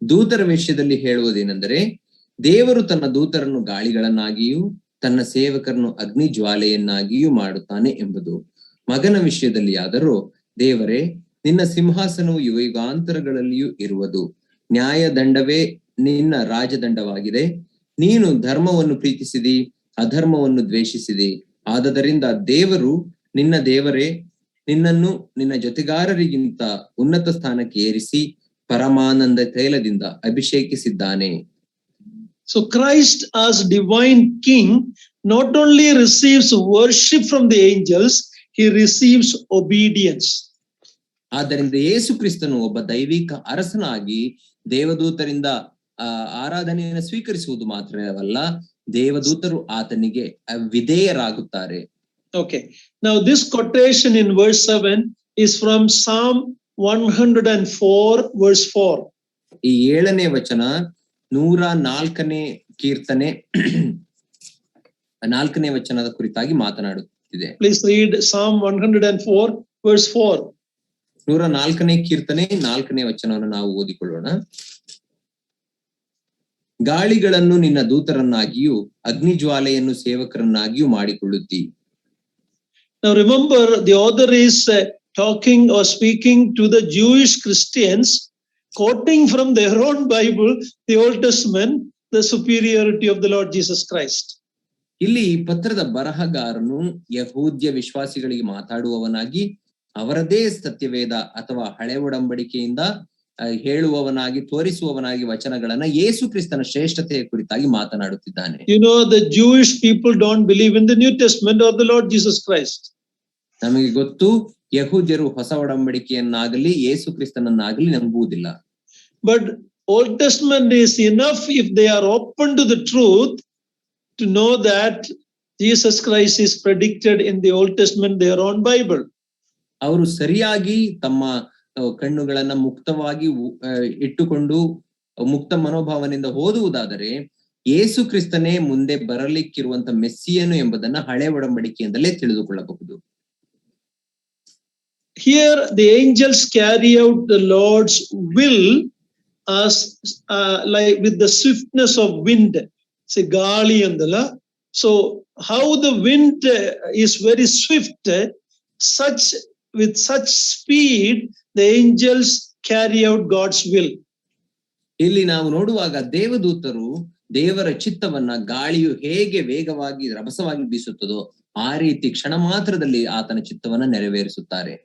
ದೂತರ ವಿಷಯದಲ್ಲಿ ಹೇಳುವುದೇನೆಂದರೆ, ದೇವರು ತನ್ನ ದೂತರನ್ನು ಗಾಳಿಗಳನ್ನಾಗಿಯೂ ತನ್ನ ಸೇವಕರನ್ನು ಅಗ್ನಿ ಜ್ವಾಲೆಯನ್ನಾಗಿಯೂ ಮಾಡುತ್ತಾನೆ ಎಂಬುದು. ಮಗನ ವಿಷಯದಲ್ಲಿ ಆದರೂ, ದೇವರೇ, ನಿನ್ನ ಸಿಂಹಾಸನವು ಯುಗಾಂತರಗಳಲ್ಲಿಯೂ ಇರುವುದು, ನ್ಯಾಯದಂಡವೇ ನಿನ್ನ ರಾಜದಂಡವಾಗಿದೆ. ನೀನು ಧರ್ಮವನ್ನು ಪ್ರೀತಿಸಿದಿ, ಅಧರ್ಮವನ್ನು ದ್ವೇಷಿಸಿದಿ. ಆದದರಿಂದ ದೇವರು ನಿನ್ನ ದೇವರೇ ನಿನ್ನನ್ನು ನಿನ್ನ ಜೊತೆಗಾರರಿಗಿಂತ ಉನ್ನತ ಸ್ಥಾನಕ್ಕೆ ಏರಿಸಿ ಪರಮಾನಂದ ತೈಲದಿಂದ ಅಭಿಷೇಕಿಸಿದ್ದಾನೆ. So Christ as divine king not only receives worship from the angels, he receives obedience. ಆದ್ದರಿಂದ ಯೇಸು ಕ್ರಿಸ್ತನು ಒಬ್ಬ ದೈವಿಕ ಅರಸನಾಗಿ ದೇವದೂತರಿಂದ ಆರಾಧನೆಯನ್ನು ಸ್ವೀಕರಿಸುವುದು ಮಾತ್ರವಲ್ಲ, ದೇವದೂತರು ಆತನಿಗೆ ವಿಧೇಯರಾಗುತ್ತಾರೆ. Okay, now this quotation in verse 7 is from Psalm 104 verse 4. ಈ 7ನೇ ವಚನ 104ನೇ ಕೀರ್ತನೆ 4ನೇ ವಚನದ ಕುರಿತಾಗಿ ಮಾತನಾಡುತ್ತಿದೆ. Please read Psalm 104 verse 4. 104ನೇ ಕೀರ್ತನೆ 4ನೇ ವಚನವನ್ನು ನಾವು ಓದಿಕೊಳ್ಳೋಣ. ಗಾಳಿಗಳನ್ನು ನಿನ್ನ ದೂತರನ್ನಾಗಿಯೂ ಅಗ್ನಿಜ್ವಾಲೆಯನ್ನು ಸೇವಕರನ್ನಾಗಿಯೂ ಮಾಡಿಕೊಳ್ಳುತ್ತಿ. Now remember, the author is talking or speaking to the Jewish Christians, quoting from their own Bible, the Old Testament, the superiority of the Lord Jesus Christ. ಇಲ್ಲಿ ಈ ಪತ್ರದ ಬರಹಗಾರನು ಯಹೂದ್ಯ ವಿಶ್ವಾಸಿಗಳಿಗೆ ಮಾತಾಡುವವನಾಗಿ ಅವರದೇ ಸತ್ಯವೇದ ಅಥವಾ ಹಳೆ ಒಡಂಬಡಿಕೆಯಿಂದ ಹೇಳುವವನಾಗಿ ತೋರಿಸುವವನಾಗಿ ವಚನಗಳನ್ನ ಯೇಸು ಕ್ರಿಸ್ತನ ಶ್ರೇಷ್ಠತೆಯ ಕುರಿತಾಗಿ ಮಾತನಾಡುತ್ತಿದ್ದಾನೆ. You know, the Jewish people don't believe in the New Testament or the Lord Jesus Christ. ನಮಗೆ ಗೊತ್ತು, ಯಹೂದ್ಯರು ಹೊಸ ಒಡಂಬಡಿಕೆಯನ್ನಾಗಲಿ ಯೇಸು ಕ್ರಿಸ್ತನನ್ನಾಗಲಿ ನಂಬುವುದಿಲ್ಲ. But Old Testament is enough if they are open to the truth to know that Jesus Christ is predicted in the Old Testament, their own Bible. ಅವರು ಸರಿಯಾಗಿ ತಮ್ಮ ಕಣ್ಣುಗಳನ್ನ ಮುಕ್ತವಾಗಿ ಇಟ್ಟುಕೊಂಡು ಮುಕ್ತ ಮನೋಭಾವನೆಯಿಂದ ಓದುವುದಾದರೆ ಯೇಸು ಕ್ರಿಸ್ತನೇ ಮುಂದೆ ಬರಲಿಕ್ಕಿರುವಂತ ಮೆಸ್ಸಿಯನು ಎಂಬುದನ್ನ ಹಳೆ ಒಡಂಬಡಿಕೆಯಿಂದಲೇ ತಿಳಿದುಕೊಳ್ಳಬಹುದು. Here the angels carry out the Lord's will as like with the swiftness of wind. Say gali andala. So how the wind is very swift, such with such speed the angels carry out God's will. ಇಲ್ಲಿ ನಾವು ನೋಡುವಾಗ ದೇವದೂತರು ದೇವರ ಚಿತ್ತವನ್ನ ಗಾಳಿಯು ಹೇಗೆ ವೇಗವಾಗಿ ರಭಸವಾಗಿ ಬೀಸುತ್ತದೋ ಆ ರೀತಿ ಕ್ಷಣ ಮಾತ್ರದಲ್ಲಿ ಆತನ ಚಿತ್ತವನ್ನ ನೆರವೇರಿಸುತ್ತಾರೆ.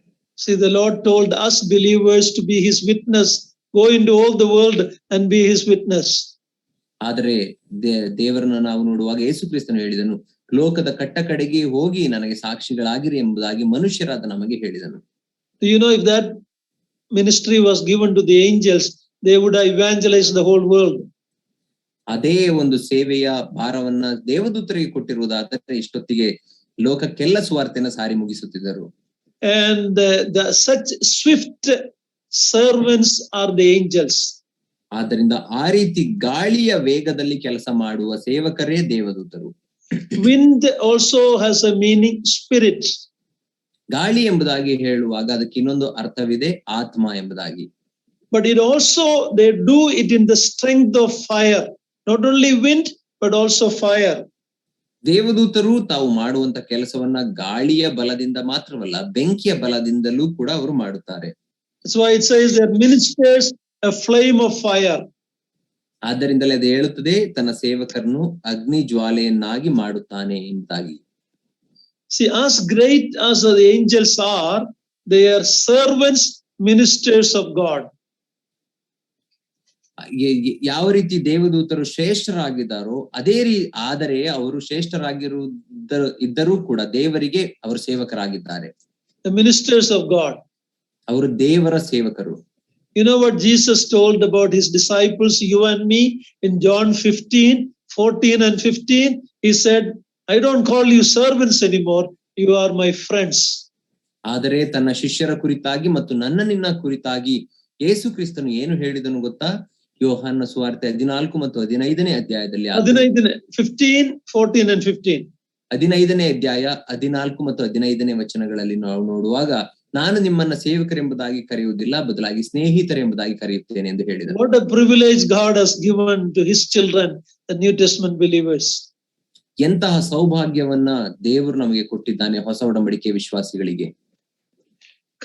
See, the Lord told us believers to be his witness, go into all the world and be his witness. ಆದರೆ ದೇವರನ್ನ ನಾವು ನೋಡುವಾಗ ಯೇಸು ಕ್ರಿಸ್ತನು ಹೇಳಿದನು, ಲೋಕದ ಕಟ್ಟ ಕಡೆಗೆ ಹೋಗಿ ನನಗೆ ಸಾಕ್ಷಿಗಳಾಗಿರಿ ಎಂಬುದಾಗಿ ಮನುಷ್ಯರಾದ ನಮಗೆ ಹೇಳಿದನು. You know, if that ministry was given to the angels, they would have evangelized the whole world. ಅದೇ ಒಂದು ಸೇವೆಯ ಭಾರವನ್ನ ದೇವದೂತರಿಗೆ ಕೊಟ್ಟಿರುವುದಾದರೆ ಇಷ್ಟೊತ್ತಿಗೆ ಲೋಕಕ್ಕೆಲ್ಲ ಸುವಾರ್ತೆಯನ್ನು ಸಾರಿ ಮುಗಿಸುತ್ತಿದ್ದರು. And such swift servants are the angels. ಆದ್ದರಿಂದ ಆ ರೀತಿ ಗಾಳಿಯ ವೇಗದಲ್ಲಿ ಕೆಲಸ ಮಾಡುವ ಸೇವಕರೇ ದೇವದೂತರು. Wind also has a meaning, spirit. ಗಾಳಿ ಎಂಬುದಾಗಿ ಹೇಳುವಾಗ ಅದಕ್ಕೆ ಇನ್ನೊಂದು ಅರ್ಥವಿದೆ, ಆತ್ಮ ಎಂಬುದಾಗಿ. But it also, they do it in the strength of fire. Not only wind, but also fire. ದೇವದೂತರು ತಾವು ಮಾಡುವಂತ ಕೆಲಸವನ್ನ ಗಾಳಿಯ ಬಲದಿಂದ ಮಾತ್ರವಲ್ಲ, ಬೆಂಕಿಯ ಬಲದಿಂದಲೂ ಕೂಡ ಅವರು ಮಾಡುತ್ತಾರೆ. That's why it says their ministers a flame of fire. ಆದ್ದರಿಂದಲೇ ಅದು ಹೇಳುತ್ತದೆ, ತನ್ನ ಸೇವಕರನ್ನು ಅಗ್ನಿ ಜ್ವಾಲೆಯನ್ನಾಗಿ ಮಾಡುತ್ತಾನೆ ಎಂಬುದಾಗಿ. See, as great as the angels are, they are servants, ministers of God. ಯಾವ ರೀತಿ ದೇವದೂತರು ಶ್ರೇಷ್ಠರಾಗಿದ್ದಾರೋ ಅದೇ ಆದರೆ ಅವರು ಇದ್ದರೂ ಕೂಡ ದೇವರಿಗೆ ಅವರು ಸೇವಕರಾಗಿದ್ದಾರೆ. The ministers of God. ಅವರು ದೇವರ ಸೇವಕರು. You know what Jesus told about his disciples, you and me, in John 15:14 and 15? He said, I don't call you servants anymore, you are my friends. ಆದರೆ ತನ್ನ ಶಿಷ್ಯರ ಕುರಿತಾಗಿ ಮತ್ತು ನಿನ್ನ ಕುರಿತಾಗಿ ಯೇಸು ಕ್ರಿಸ್ತನು ಏನು ಹೇಳಿದನು ಗೊತ್ತಾ? ಯೋಹಾನ ಸುವಾರ್ತೆ 14 ಮತ್ತು 15ನೇ ಅಧ್ಯಾಯದಲ್ಲಿ 15, 14 and 15. 15ನೇ ಅಧ್ಯಾಯ 14 ಮತ್ತು 15ನೇ ವಚನಗಳಲ್ಲಿ ನಾವು ನೋಡುವಾಗ, ನಾನು ನಿಮ್ಮನ್ನ ಸೇವಕರೆಂಬುದಾಗಿ ಕರೆಯುವುದಿಲ್ಲ, ಬದಲಾಗಿ ಸ್ನೇಹಿತರೆಂಬುದಾಗಿ ಕರೆಯುತ್ತೇನೆ ಎಂದು ಹೇಳಿದರು. What a privilege God has given to his children, the New Testament believers. ಎಂತಹ ಸೌಭಾಗ್ಯವನ್ನ ದೇವರು ನಮಗೆ ಕೊಟ್ಟಿದ್ದಾನೆ ಹೊಸ ಒಡಂಬಡಿಕೆ ವಿಶ್ವಾಸಿಗಳಿಗೆ.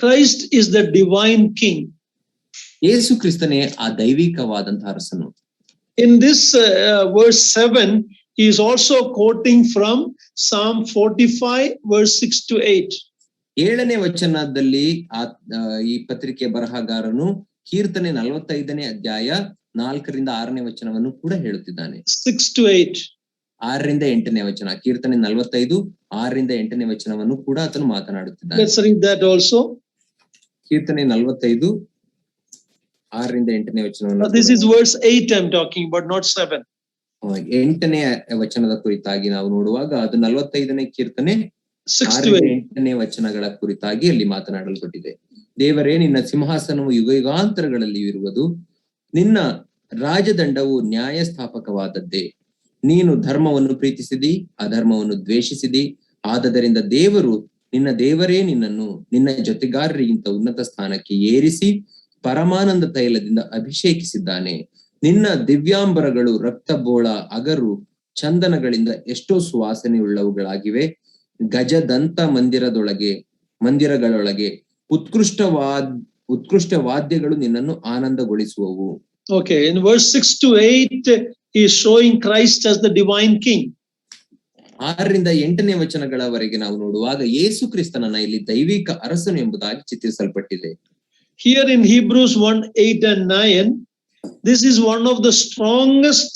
Christ is the divine king. ಯೇಸು ಕ್ರಿಸ್ತನೇ ಆ ದೈವಿಕವಾದಂತಹ ಅರಸನು. In this verse 7, he is also quoting from Psalm 45 verse 6 to 8. 7ನೇ ವಚನದಲ್ಲಿ ಈ ಪತ್ರಿಕೆ ಬರಹಗಾರನು ಕೀರ್ತನೆ 45ನೇ ಅಧ್ಯಾಯ 4ರಿಂದ 6ನೇ ವಚನವನ್ನು ಕೂಡ ಹೇಳುತ್ತಿದ್ದಾನೆ. 6 to 8. 6ರಿಂದ 8ನೇ ವಚನ, ಕೀರ್ತನೆ 45 6ರಿಂದ 8ನೇ ವಚನವನ್ನು ಕೂಡ ಆತನು ಮಾತನಾಡುತ್ತಿದ್ದಾನೆ. Let's read that also. ಕೀರ್ತನೆ 45 6ರಿಂದ 8ನೇ ವಚನವನ್ನು. This is verse 8 I'm talking about, not 7. 8ನೇ ವಚನದ ಕುರಿತಾಗಿ ನಾವು ನೋಡುವಾಗ ಅದು 45ನೇ ಕೀರ್ತನೆ 6 to 8ನೇ ವಚನಗಳ ಕುರಿತಾಗಿ ಅಲ್ಲಿ ಮಾತನಾಡಲ್ಪಟ್ಟಿದೆ. ದೇವರೇ, ನಿನ್ನ ಸಿಂಹಾಸನವು ಯುಗ ಯುಗಾಂತರಗಳಲ್ಲಿ ಇರುವುದು, ನಿನ್ನ ರಾಜದಂಡವು ನ್ಯಾಯಸ್ಥಾಪಕವಾದದ್ದೇ. ನೀನು ಧರ್ಮವನ್ನು ಪ್ರೀತಿಸಿದಿ, ಅಧರ್ಮವನ್ನು ದ್ವೇಷಿಸಿದಿ. ಆದದರಿಂದ ದೇವರು ನಿನ್ನ ದೇವರೇ ನಿನ್ನನ್ನು ನಿನ್ನ ಜೊತೆಗಾರರಿಗಿಂತ ಉನ್ನತ ಸ್ಥಾನಕ್ಕೆ ಏರಿಸಿ ಪರಮಾನಂದ ತೈಲದಿಂದ ಅಭಿಷೇಕಿಸಿದ್ದಾನೆ. ನಿನ್ನ ದಿವ್ಯಾಂಬರಗಳು ರಕ್ತಬೋಳ, ಅಗರು, ಚಂದನಗಳಿಂದ ಎಷ್ಟೋ ಸುವಾಸನೆಯುಳ್ಳವುಗಳಾಗಿವೆ. ಗಜದಂತ ಮಂದಿರಗಳೊಳಗೆ ಉತ್ಕೃಷ್ಟ ವಾದ್ಯಗಳು ನಿನ್ನನ್ನು ಆನಂದಗೊಳಿಸುವವು. Okay, in verse 6 to 8, he is showing Christ as the divine king. 6ರಿಂದ 8ನೇ ವಚನಗಳವರೆಗೆ ನಾವು ನೋಡುವಾಗ ಯೇಸು ಕ್ರಿಸ್ತನನ್ನ ಇಲ್ಲಿ ದೈವಿಕ ಅರಸನು ಎಂಬುದಾಗಿ ಚಿತ್ರಿಸಲ್ಪಟ್ಟಿದೆ. Here in Hebrews 1, 8 and 9, this is one of the strongest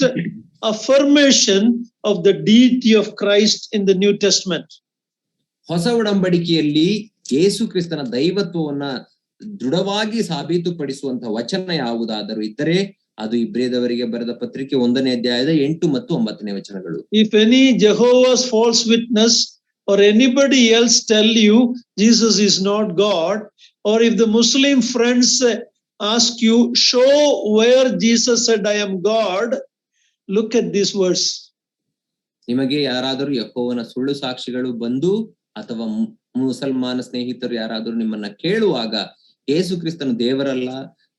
affirmation of the deity of Christ in the New Testament. ಹೊಸ ಒಡಂಬಡಿಕೆಯಲ್ಲಿ ಯೇಸು ಕ್ರಿಸ್ತನ ದೈವತ್ವವನ್ನ ದೃಢವಾಗಿ ಸಾಬೀತುಪಡಿಸುವಂತಹ ವಚನ ಯಾವುದಾದರೂ ಇದ್ದರೆ ಅದು ಇಬ್ರಿಯದವರಿಗೆ ಬರೆದ ಪತ್ರಿಕೆ 1ನೇ ಅಧ್ಯಾಯದ 8 ಮತ್ತು 9ನೇ ವಚನಗಳು. If any Jehovah's false witness or anybody else tell you Jesus is not God, or if the Muslim friends ask you, show where Jesus said I am God, look at this verse. ನಿಮಗೆ ಯಾರಾದರೂ ಯೆಹೋವನ ಸುಳ್ಳು ಸಾಕ್ಷಿಗಳು ಬಂದು ಅಥವಾ ಮುಸಲ್ಮಾನ ಸ್ನೇಹಿತರು ಯಾರಾದರೂ ನಿಮ್ಮನ್ನ ಕೇಳುವಾಗ ಯೇಸು ಕ್ರಿಸ್ತನು ದೇವರಲ್ಲ,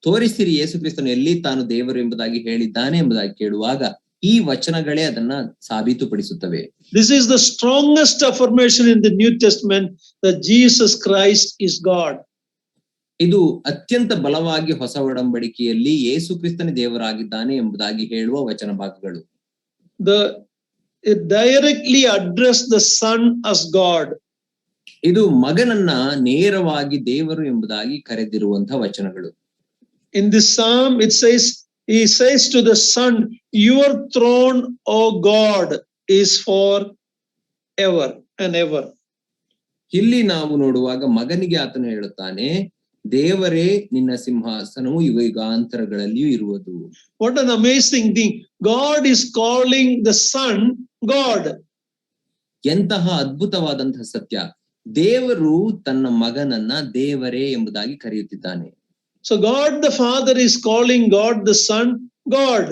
ತೋರಿಸಿರಿ ಯೇಸು ಕ್ರಿಸ್ತನು ಎಲ್ಲಿ ತಾನು ದೇವರು ಎಂಬುದಾಗಿ ಹೇಳಿದ್ದಾನೆ ಎಂಬುದಾಗಿ ಕೇಳುವಾಗ ಈ ವಚನಗಳೇ ಅದನ್ನ ಸಾಬೀತುಪಡಿಸುತ್ತವೆ. This is the strongest affirmation in the New Testament that Jesus Christ is God. ಇದು ಅತ್ಯಂತ ಬಲವಾಗಿ ಹೊಸ ಒಡಂಬಡಿಕೆಯಲ್ಲಿ ಯೇಸು ಕ್ರಿಸ್ತನೇ ದೇವರಾಗಿದ್ದಾನೆ ಎಂಬುದಾಗಿ ಹೇಳುವ ವಚನ ಭಾಗಗಳು. It directly address the Son as God. ಇದು ಮಗನನ್ನ ನೇರವಾಗಿ ದೇವರು ಎಂಬುದಾಗಿ ಕರೆದಿರುವಂತಹ ವಚನಗಳು. In this psalm it says, he says to the Son, your throne, O God, is for ever and ever. ಇಲ್ಲಿ ನಾವು ನೋಡುವಾಗ ಮಗನಿಗೆ ಆತನು ಹೇಳುತ್ತಾನೆ, ದೇವರೇ ನಿನ್ನ ಸಿಂಹಾಸನವು ಯುಗಾಂತರಗಳಲ್ಲಿಯೂ ಇರುವುದು. What an amazing thing. God is calling the Son God. ಎಂತಹ ಅದ್ಭುತವಾದಂತಹ ಸತ್ಯ. ದೇವರು ತನ್ನ ಮಗನನ್ನ ದೇವರೇ ಎಂಬುದಾಗಿ ಕರೆಯುತ್ತಿದ್ದಾನೆ. So God the Father is calling God the Son God.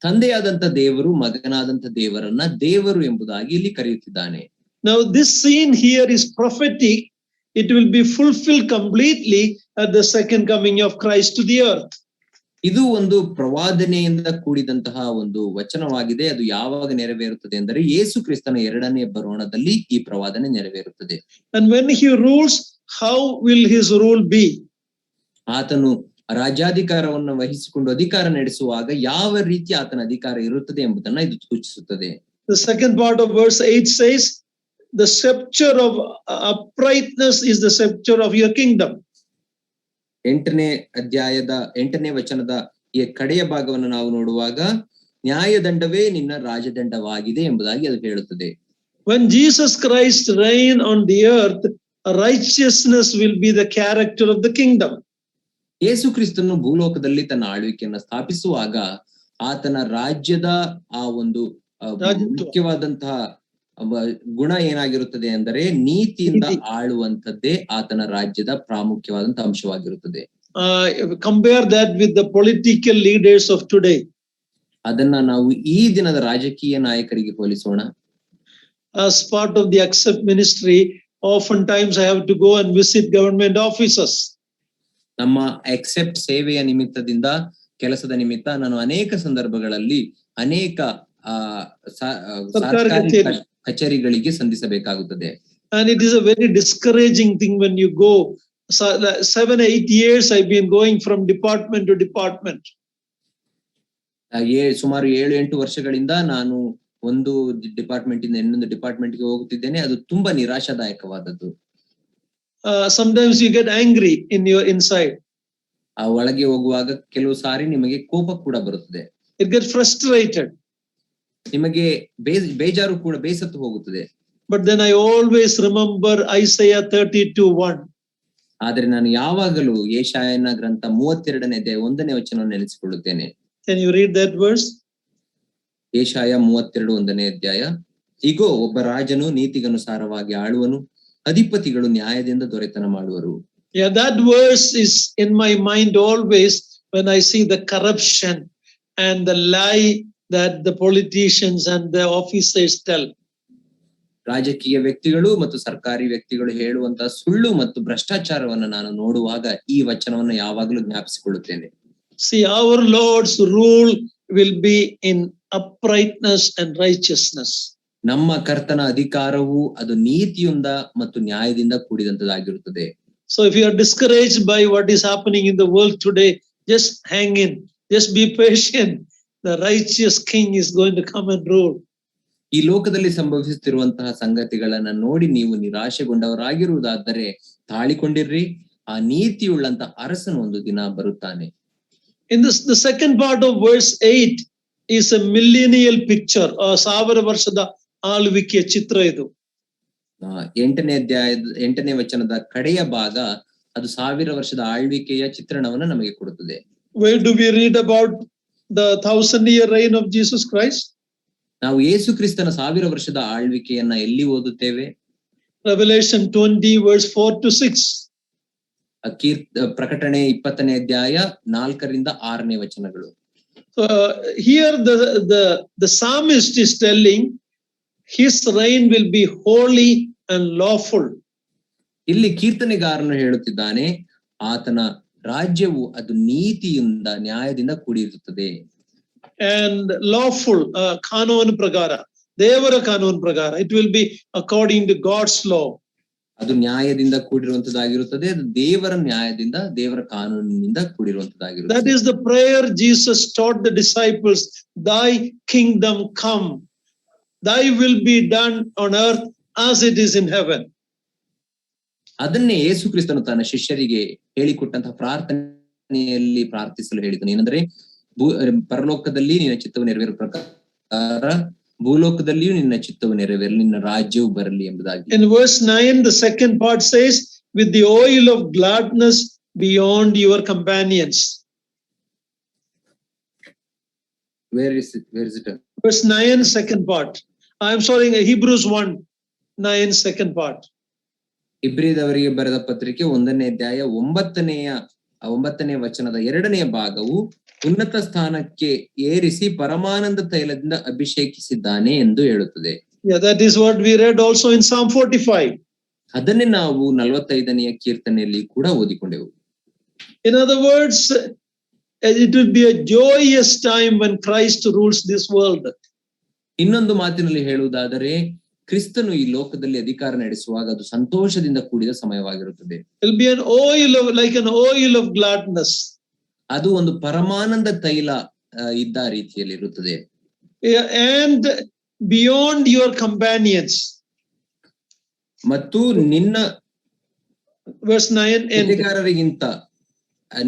ತಂದೆಯಾದಂತ ದೇವರು ಮಗನಾದಂತ ದೇವರನ್ನ ದೇವರು ಎಂಬುದಾಗಿ ಇಲ್ಲಿ ಕರೆಯುತ್ತಿದ್ದಾನೆ. Now this scene here is prophetic. It will be fulfilled completely at the second coming of Christ to the earth. ಇದು ಒಂದು ಪ್ರವಾದನೆಯಿಂದ ಕೂಡಿದಂತಹ ಒಂದು ವಚನವಾಗಿದೆ. ಅದು ಯಾವಾಗ ನೆರವೇರುತ್ತದೆ ಅಂದರೆ ಯೇಸು ಕ್ರಿಸ್ತನ 2ನೇ ಬರೋಣದಲ್ಲಿ ಈ ಪ್ರವಾದನೆ ನೆರವೇರುತ್ತದೆ. And when he rules, how will his rule be? ಆತನು ರಾಜ್ಯಾಧಿಕಾರವನ್ನು ವಹಿಸಿಕೊಂಡು ಅಧಿಕಾರ ನಡೆಸುವಾಗ ಯಾವ ರೀತಿ ಆತನ ಅಧಿಕಾರ ಇರುತ್ತದೆ ಎಂಬುದನ್ನ ಇದು ಸೂಚಿಸುತ್ತದೆ. The second part of verse 8 says, the scepter of uprightness is the scepter of your kingdom. 8ನೇ ಅಧ್ಯಾಯದ 8ನೇ ವಚನದ ಈ ಕಡೆಯ ಭಾಗವನ್ನು ನಾವು ನೋಡುವಾಗ ನ್ಯಾಯದಂಡವೇ ನಿನ್ನ ರಾಜದಂಡವಾಗಿದೆ ಎಂಬುದಾಗಿ ಅದು ಹೇಳುತ್ತದೆ. When Jesus Christ reign on the earth, righteousness will be the character of the kingdom. ಯೇಸು ಕ್ರಿಸ್ತನು ಭೂಲೋಕದಲ್ಲಿ ತನ್ನ ಆಳ್ವಿಕೆಯನ್ನು ಸ್ಥಾಪಿಸುವಾಗ ಆತನ ರಾಜ್ಯದ ಆ ಒಂದು ಮುಖ್ಯವಾದಂತಹ ಗುಣ ಏನಾಗಿರುತ್ತದೆ ಅಂದರೆ ನೀತಿಯಿಂದ ಆಳುವಂತದ್ದೇ ಆತನ ರಾಜ್ಯದ ಪ್ರಾಮುಖ್ಯವಾದಂತಹ ಅಂಶವಾಗಿರುತ್ತದೆ. Compare that with the political leaders of today. ಅದನ್ನ ನಾವು ಈ ದಿನದ ರಾಜಕೀಯ ನಾಯಕರಿಗೆ ಹೋಲಿಸೋಣ. As part of the Accept ministry, oftentimes I have to go and visit government offices. ನಮ್ಮ ಎಕ್ಸೆಪ್ಟ್ ಸೇವೆಯ ನಿಮಿತ್ತದಿಂದ ಕೆಲಸದ ನಿಮಿತ್ತ ನಾನು ಅನೇಕ ಸಂದರ್ಭಗಳಲ್ಲಿ ಅನೇಕ ಸರ್ಕಾರಿ ಕಚೇರಿಗಳಿಗೆ ಸಂಧಿಸಬೇಕಾಗುತ್ತದೆ. And it is a very discouraging thing when you go. 7-8 years I've been going from department to department. ಸುಮಾರು 7-8 ವರ್ಷಗಳಿಂದ ನಾನು ಒಂದು ಡಿಪಾರ್ಟ್ಮೆಂಟ್ ಇಂದ ಇನ್ನೊಂದು ಡಿಪಾರ್ಟ್ಮೆಂಟ್ ಗೆ ಹೋಗುತ್ತಿದ್ದೇನೆ. ಅದು ತುಂಬಾ ನಿರಾಶಾದಾಯಕವಾದದ್ದು. Sometimes you get angry in your inside. ಆ ಒಳಗೆ ಹೋಗುವಾಗ ಕೆಲವು ಸಾರಿ ನಿಮಗೆ ಕೋಪ ಕೂಡ ಬರುತ್ತದೆ. It gets frustrated. ನಿಮಗೆ ಬೇಜಾರು ಕೂಡ ಬೇಸತ್ತು ಹೋಗುತ್ತದೆ. But then I always remember Isaiah 32:1. ಆದರೆ ನಾನು ಯಾವಾಗಲೂ ಯೆಶಾಯನ ಗ್ರಂಥ 32ನೇ ಅಧ್ಯಾಯ 1ನೇ ವಚನವನ್ನು ನೆನೆಸಿಕೊಳ್ಳುತ್ತೇನೆ. Can you read that verse? ಯೆಶಾಯ 32:1ನೇ ಅಧ್ಯಾಯ. ಇಗೋ, ಒಬ್ಬ ರಾಜನು ನೀತಿಗನುಸಾರವಾಗಿ ಆಳುವನು, ಅಧಿಪತಿಗಳು ನ್ಯಾಯದಿಂದ ದೊರೆತನ ಮಾಡುವರು. Yeah, that verse is in my mind always when I see the corruption and the lie that the politicians and the officers tell. ರಾಜಕೀಯ ವ್ಯಕ್ತಿಗಳು ಮತ್ತು ಸರ್ಕಾರಿ ವ್ಯಕ್ತಿಗಳು ಹೇಳುವಂತಹ ಸುಳ್ಳು ಮತ್ತು ಭ್ರಷ್ಟಾಚಾರವನ್ನು ನಾನು ನೋಡುವಾಗ ಈ ವಚನವನ್ನು ಯಾವಾಗಲೂ ಜ್ಞಾಪಿಸಿಕೊಳ್ಳುತ್ತೇನೆ. See, our Lord's rule will be in uprightness and righteousness. ನಮ್ಮ ಕರ್ತನ ಅಧಿಕಾರವು ಅದು ನೀತಿಯಿಂದ ಮತ್ತು ನ್ಯಾಯದಿಂದ ಕೂಡಿದಂತದಾಗಿರುತ್ತದೆ. So if you are discouraged by what is happening in the world today, just hang in, just be patient. The righteous king is going to come and rule. ಈ ಲೋಕದಲ್ಲಿ ಸಂಭವಿಸುತ್ತಿರುವಂತಹ ಸಂಗತಿಗಳನ್ನ ನೋಡಿ ನೀವು ನಿರಾಶೆಗೊಂಡವರಾಗಿರುವುದಾದರೆ ತಾಳಿಕೊಂಡಿರ್ರಿ, ಆ ನೀತಿಯುಳ್ಳಂತ ಅರಸನು ಒಂದು ದಿನ ಬರುತ್ತಾನೆ. In this, the second part of verse 8 is a millennial picture. 1000 ವರ್ಷದ ಆಳ್ವಿಕೆಯ ಚಿತ್ರ ಇದು. 8ನೇ ವಚನದ ಕಡೆಯ ಭಾಗ ಅದು 1000 ವರ್ಷದ ಆಳ್ವಿಕೆಯ ಚಿತ್ರಣವನ್ನು ನಮಗೆ ಕೊಡುತ್ತದೆ. Where do we read about the 1000-year reign of Jesus Christ? ನಾವು ಯೇಸು ಕ್ರಿಸ್ತನ 1000 ವರ್ಷದ ಆಳ್ವಿಕೆಯನ್ನ ಎಲ್ಲಿ ಓದುತ್ತೇವೆ? Revelation 20 verse 4 to 6. ಪ್ರಕಟಣೆ 20ನೇ ಅಧ್ಯಾಯ 4ರಿಂದ 6ನೇ ವಚನಗಳು. Here the psalmist is telling his reign will be holy and lawful. ಇಲ್ಲಿ ಕೀರ್ತನೆಗಾರನು ಹೇಳುತ್ತಿದ್ದಾನೆ, ಆತನ ರಾಜ್ಯವು ಅದು ನೀತಿಯಿಂದ ನ್ಯಾಯದಿಂದ ಕೂಡಿರುತ್ತದೆ. And lawful, ಕಾನೂನು ಪ್ರಕಾರ, ದೇವರ ಕಾನೂನು ಪ್ರಕಾರ, it will be according to God's law. ಅದು ನ್ಯಾಯದಿಂದ ಕೂಡಿರುವಂತದ್ದಾಗಿರುತ್ತದೆ, ಅದು ದೇವರ ನ್ಯಾಯದಿಂದ, ದೇವರ ಕಾನೂನಿನಿಂದ ಕೂಡಿರುವಂತದ್ದಾಗಿರುತ್ತದೆ. That is the prayer Jesus taught the disciples, thy kingdom come, thy will be done on earth as it is in heaven. ಅದನ್ನೇ ಯೇಸು ಕ್ರಿಸ್ತನು ತನ್ನ ಶಿಷ್ಯರಿಗೆ ಹೇಳಿಕೊಟ್ಟಂತಹ ಪ್ರಾರ್ಥನೆಯಲ್ಲಿ ಪ್ರಾರ್ಥಿಸಲು ಹೇಳಿದನು. ಏನಂದ್ರೆ, ಪರಲೋಕದಲ್ಲಿ ನಿನ್ನ ಚಿತ್ತವು ನೆರವೇರುವ ಪ್ರಕಾರ ಭೂಲೋಕದಲ್ಲಿಯೂ ನಿನ್ನ ಚಿತ್ತವು ನೆರವೇರಲಿ, ನಿನ್ನ ರಾಜ್ಯವು ಬರಲಿ ಎಂಬುದಾಗಿ. In verse 9 the second part says, with the oil of gladness beyond your companions. Where is it? Verse 9 second part. I am sorry, Hebrews 1:9 second part. ಇಬ್ರಿದವರಿಗೆ ಬರೆದ ಪತ್ರಿಕೆ 1ನೇ ಅಧ್ಯಾಯ 9ನೇ ವಚನದ 2ನೇ ಭಾಗವು ಉನ್ನತ ಸ್ಥಾನಕ್ಕೆ ಏರಿಸಿ ಪರಮಾನಂದ ತೈಲದಿಂದ ಅಭಿಷೇಕಿಸಿದ್ದಾನೆ ಎಂದು ಹೇಳುತ್ತದೆ. Yeah, that is what we read also in Psalm 45. ಅದನ್ನೇ ನಾವು 45ನೆಯ ಕೀರ್ತನೆಯಲ್ಲಿ ಕೂಡ ಓದಿಕೊಂಡೆವು. In other words, it will be a joyous time when Christ rules this world. ಇನ್ನೊಂದು ಮಾತಿನಲ್ಲಿ ಹೇಳುವುದಾದರೆ, ಕ್ರಿಸ್ತನು ಈ ಲೋಕದಲ್ಲಿ ಅಧಿಕಾರ ನಡೆಸುವಾಗ ಅದು ಸಂತೋಷದಿಂದ ಕೂಡಿದ ಸಮಯವಾಗಿರುತ್ತದೆ. It will be an oil of, like an oil of gladness. ಅದು ಒಂದು ಪರಮಾನಂದ ತೈಲ ಇದ್ದ ರೀತಿಯಲ್ಲಿ ಇರುತ್ತದೆ. And beyond your companions. ಮತ್ತು ನಿನ್ನ verse 9 ಜೊತೆಗಾರರಿಗಿಂತ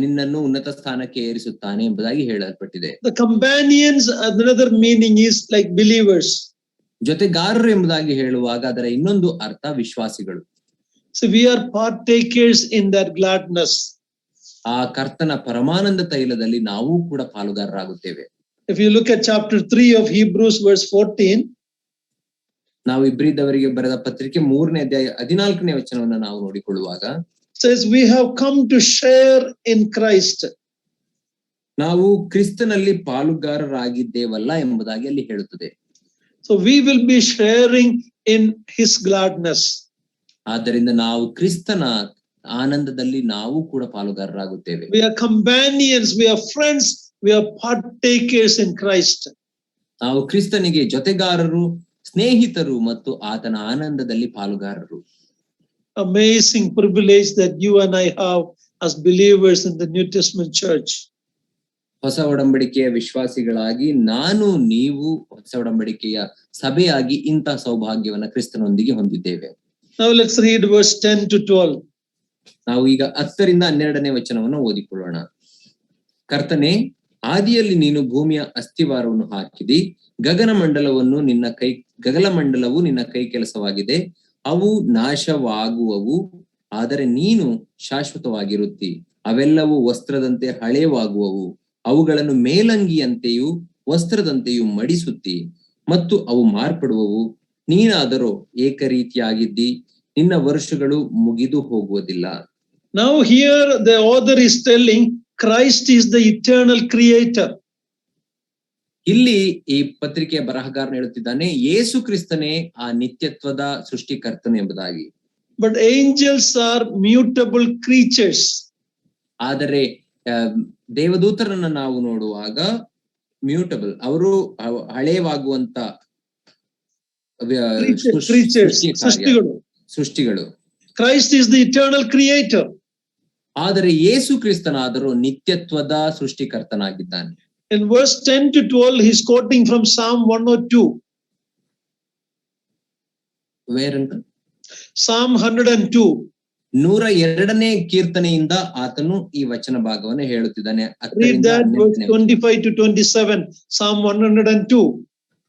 ನಿನ್ನನ್ನು ಉನ್ನತ ಸ್ಥಾನಕ್ಕೆ ಏರಿಸುತ್ತಾನೆ ಎಂಬುದಾಗಿ ಹೇಳಲ್ಪಟ್ಟಿದೆ. The companions, another meaning is like believers. ಜೊತೆಗಾರರು ಎಂಬುದಾಗಿ ಹೇಳುವಾಗ ಅದರ ಇನ್ನೊಂದು ಅರ್ಥ ವಿಶ್ವಾಸಿಗಳು. So we are partakers in that gladness. ಆ ಕರ್ತನ ಪರಮಾನಂದ ತೈಲದಲ್ಲಿ ನಾವು ಕೂಡ ಪಾಲುಗಾರರಾಗುತ್ತೇವೆ. If you look at chapter 3 of Hebrews verse 14, ನಾವು ಇಬ್ರಿದವರಿಗೆ ಬರೆದ ಪತ್ರಿಕೆ 3ನೇ ಅಧ್ಯಾಯ 14ನೇ ವಚನವನ್ನು ನಾವು ನೋಡಿಕೊಳ್ಳುವಾಗ, says we have come to share in Christ. ನಾವು ಕ್ರಿಸ್ತನಲ್ಲಿ ಪಾಲುಗಾರರಾಗಿದ್ದೇವಲ್ಲ ಎಂಬುದಾಗಿ ಅಲ್ಲಿ ಹೇಳುತ್ತದೆ. So we will be sharing in his gladness. ಆದ್ದರಿಂದ ನಾವು ಕ್ರಿಸ್ತನ ಆನಂದದಲ್ಲಿ ನಾವು ಕೂಡ ಪಾಲುಗಾರರಾಗುತ್ತೇವೆ. We are companions, we are friends, we are partakers in Christ. ನಾವು ಕ್ರಿಸ್ತನಿಗೆ ಜೊತೆಗಾರರು, ಸ್ನೇಹಿತರು ಮತ್ತು ಆತನ ಆನಂದದಲ್ಲಿ ಪಾಲುಗಾರರು. Amazing privilege that you and I have as believers in the New Testament church. ಹೊಸ ಒಡಂಬಡಿಕೆಯ ವಿಶ್ವಾಸಿಗಳಾಗಿ ನಾನು ನೀವು ಹೊಸ ಒಡಂಬಡಿಕೆಯ ಸಭೆಯಾಗಿ ಇಂತಹ ಸೌಭಾಗ್ಯವನ್ನ ಕ್ರಿಸ್ತನೊಂದಿಗೆ ಹೊಂದಿದ್ದೇವೆ. Now let's read verse 10 to 12. ನಾವು ಈಗ 10ರಿಂದ 12ನೇ ವಚನವನ್ನು ಓದಿಕೊಳ್ಳೋಣ. ಕರ್ತನೇ, ಆದಿಯಲ್ಲಿ ನೀನು ಭೂಮಿಯ ಅಸ್ಥಿವಾರವನ್ನು ಹಾಕಿದಿ, ಗಗನಮಂಡಲವು ನಿನ್ನ ಕೈ ಕೆಲಸವಾಗಿದೆ. ಅವು ನಾಶವಾಗುವವು, ಆದರೆ ನೀನು ಶಾಶ್ವತವಾಗಿರುತ್ತಿ. ಅವೆಲ್ಲವೂ ವಸ್ತ್ರದಂತೆ ಹಳೆಯವಾಗುವವು, ಅವುಗಳನ್ನು ಮೇಲಂಗಿಯಂತೆಯೂ ವಸ್ತ್ರದಂತೆಯೂ ಮಡಿಸುತ್ತಿ, ಮತ್ತು ಅವು ಮಾರ್ಪಡುವವು. ನೀನಾದರೋ ಏಕರೀತಿಯಾಗಿದ್ದಿ, ನಿನ್ನ ವರ್ಷಗಳು ಮುಗಿದು ಹೋಗುವುದಿಲ್ಲ. Now here the author is telling Christ is the eternal creator. ಇಲ್ಲಿ ಈ ಪತ್ರಿಕೆಯ ಬರಹಗಾರನು ಹೇಳುತ್ತಿದ್ದಾನೆ, ಯೇಸು ಕ್ರಿಸ್ತನೇ ಆ ನಿತ್ಯತ್ವದ ಸೃಷ್ಟಿಕರ್ತನು ಎಂಬುದಾಗಿ. But angels are mutable creatures. ಆದರೆ ದೇವದೂತರನ್ನ ನಾವು ನೋಡುವಾಗ ಮ್ಯೂಟಬಲ್, ಅವರು ಹಳೆಯವಾಗುವಂತ ಸೃಷ್ಟಿಗಳು. Christ is the eternal creator. ಆದರೆ ಯೇಸು ಕ್ರಿಸ್ತನಾದರೂ ನಿತ್ಯತ್ವದ ಸೃಷ್ಟಿಕರ್ತನಾಗಿದ್ದಾನೆ. In verse 10 to 12, he's quoting from Psalm 102. Where ಅಂತ? Psalm 102. 102ನೇ ಕೀರ್ತನೆಯಿಂದ ಆತನು ಈ ವಚನ ಭಾಗವನ್ನು ಹೇಳುತ್ತಿದ್ದಾನೆ. Read that verse 25 to 27. Psalm 102.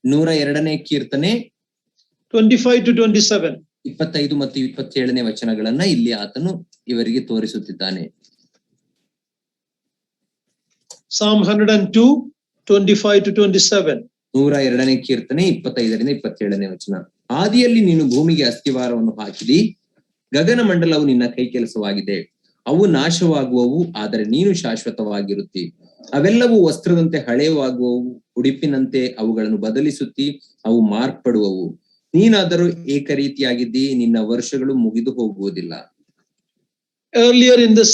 102ನೇ ಕೀರ್ತನೆ 25 to 27. 25 ಮತ್ತು 27ನೇ ವಚನಗಳನ್ನ ಇಲ್ಲಿ ಆತನು ಇವರಿಗೆ ತೋರಿಸುತ್ತಿದ್ದಾನೆ. Psalm 102, 25 to 27. 102ನೇ ಕೀರ್ತನೆ 25ರಿಂದ 27ನೇ ವಚನ. ಆದಿಯಲ್ಲಿ ನೀನು ಭೂಮಿಗೆ ಅಸ್ತಿವಾರವನ್ನು ಹಾಕಿದಿ, ಗಗನ ಮಂಡಲವು ನಿನ್ನ ಕೈ ಕೆಲಸವಾಗಿದೆ. ಅವು ನಾಶವಾಗುವವು, ಆದರೆ ನೀನು ಶಾಶ್ವತವಾಗಿರುತ್ತಿ. ಅವೆಲ್ಲವೂ ವಸ್ತ್ರದಂತೆ ಹಳೆಯವಾಗುವವು, ಉಡುಪಿನಂತೆ ಅವುಗಳನ್ನು ಬದಲಿಸುತ್ತಿ, ಅವು ಮಾರ್ಪಡುವವು. ನೀನಾದರೂ ಏಕರೀತಿಯಾಗಿದ್ದಿ, ನಿನ್ನ ವರ್ಷಗಳು ಮುಗಿದು ಹೋಗುವುದಿಲ್ಲ. Earlier in the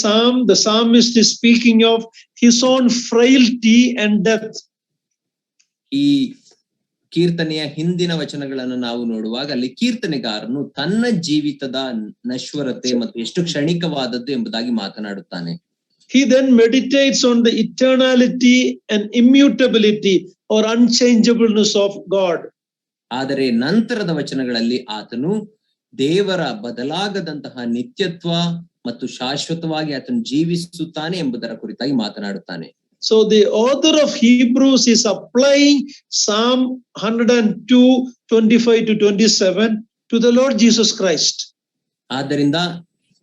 psalmist is speaking of his own frailty and death. ಈ ಕೀರ್ತನೆಯ ಹಿಂದಿನ ವಚನಗಳನ್ನು ನಾವು ನೋಡುವಾಗ ಅಲ್ಲಿ ಕೀರ್ತನೆಗಾರನು ತನ್ನ ಜೀವಿತದ ನಶ್ವರತೆ ಮತ್ತು ಎಷ್ಟು ಕ್ಷಣಿಕವಾದದ್ದು ಎಂಬುದಾಗಿ ಮಾತನಾಡುತ್ತಾನೆ. He then meditates on the eternality and immutability or unchangeableness of God. ಆದರೆ ನಂತರದ ವಚನಗಳಲ್ಲಿ ಆತನು ದೇವರ ಬದಲಾಗದಂತಹ ನಿತ್ಯತ್ವ ಮತ್ತು ಶಾಶ್ವತವಾಗಿ ಆತನು ಜೀವಿಸುತ್ತಾನೆ ಎಂಬುದರ ಕುರಿತಾಗಿ ಮಾತನಾಡುತ್ತಾನೆ. So the author of Hebrews is applying Psalm 102, 25 to 27 to the Lord Jesus Christ. ಆದ್ದರಿಂದ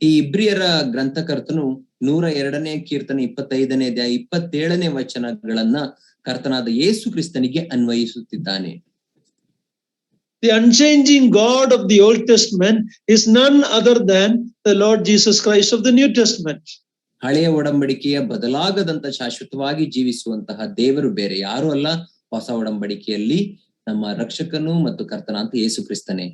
ಈ ಇಬ್ರಿಯರ ಗ್ರಂಥಕರ್ತನು 102ನೇ ಕೀರ್ತನೆ 25ನೇ ಅಧ್ಯಾಯ 27ನೇ ವಚನಗಳನ್ನ ಕರ್ತನಾದ ಯೇಸು ಕ್ರಿಸ್ತನಿಗೆ ಅನ್ವಯಿಸುತ್ತಿದ್ದಾನೆ. The unchanging God of the Old Testament is none other than the Lord Jesus Christ of the New Testament. ಹಳೆಯ ಒಡಂಬಡಿಕೆಯ ಬದಲಾಗದಂತ ಶಾಶ್ವತವಾಗಿ ಜೀವಿಸುವಂತಹ ದೇವರು ಬೇರೆ ಯಾರು ಅಲ್ಲ, ಹೊಸ ಒಡಂಬಡಿಕೆಯಲ್ಲಿ ನಮ್ಮ ರಕ್ಷಕನು ಮತ್ತು ಕರ್ತನಾದ ಯೇಸು ಕ್ರಿಸ್ತನೇ.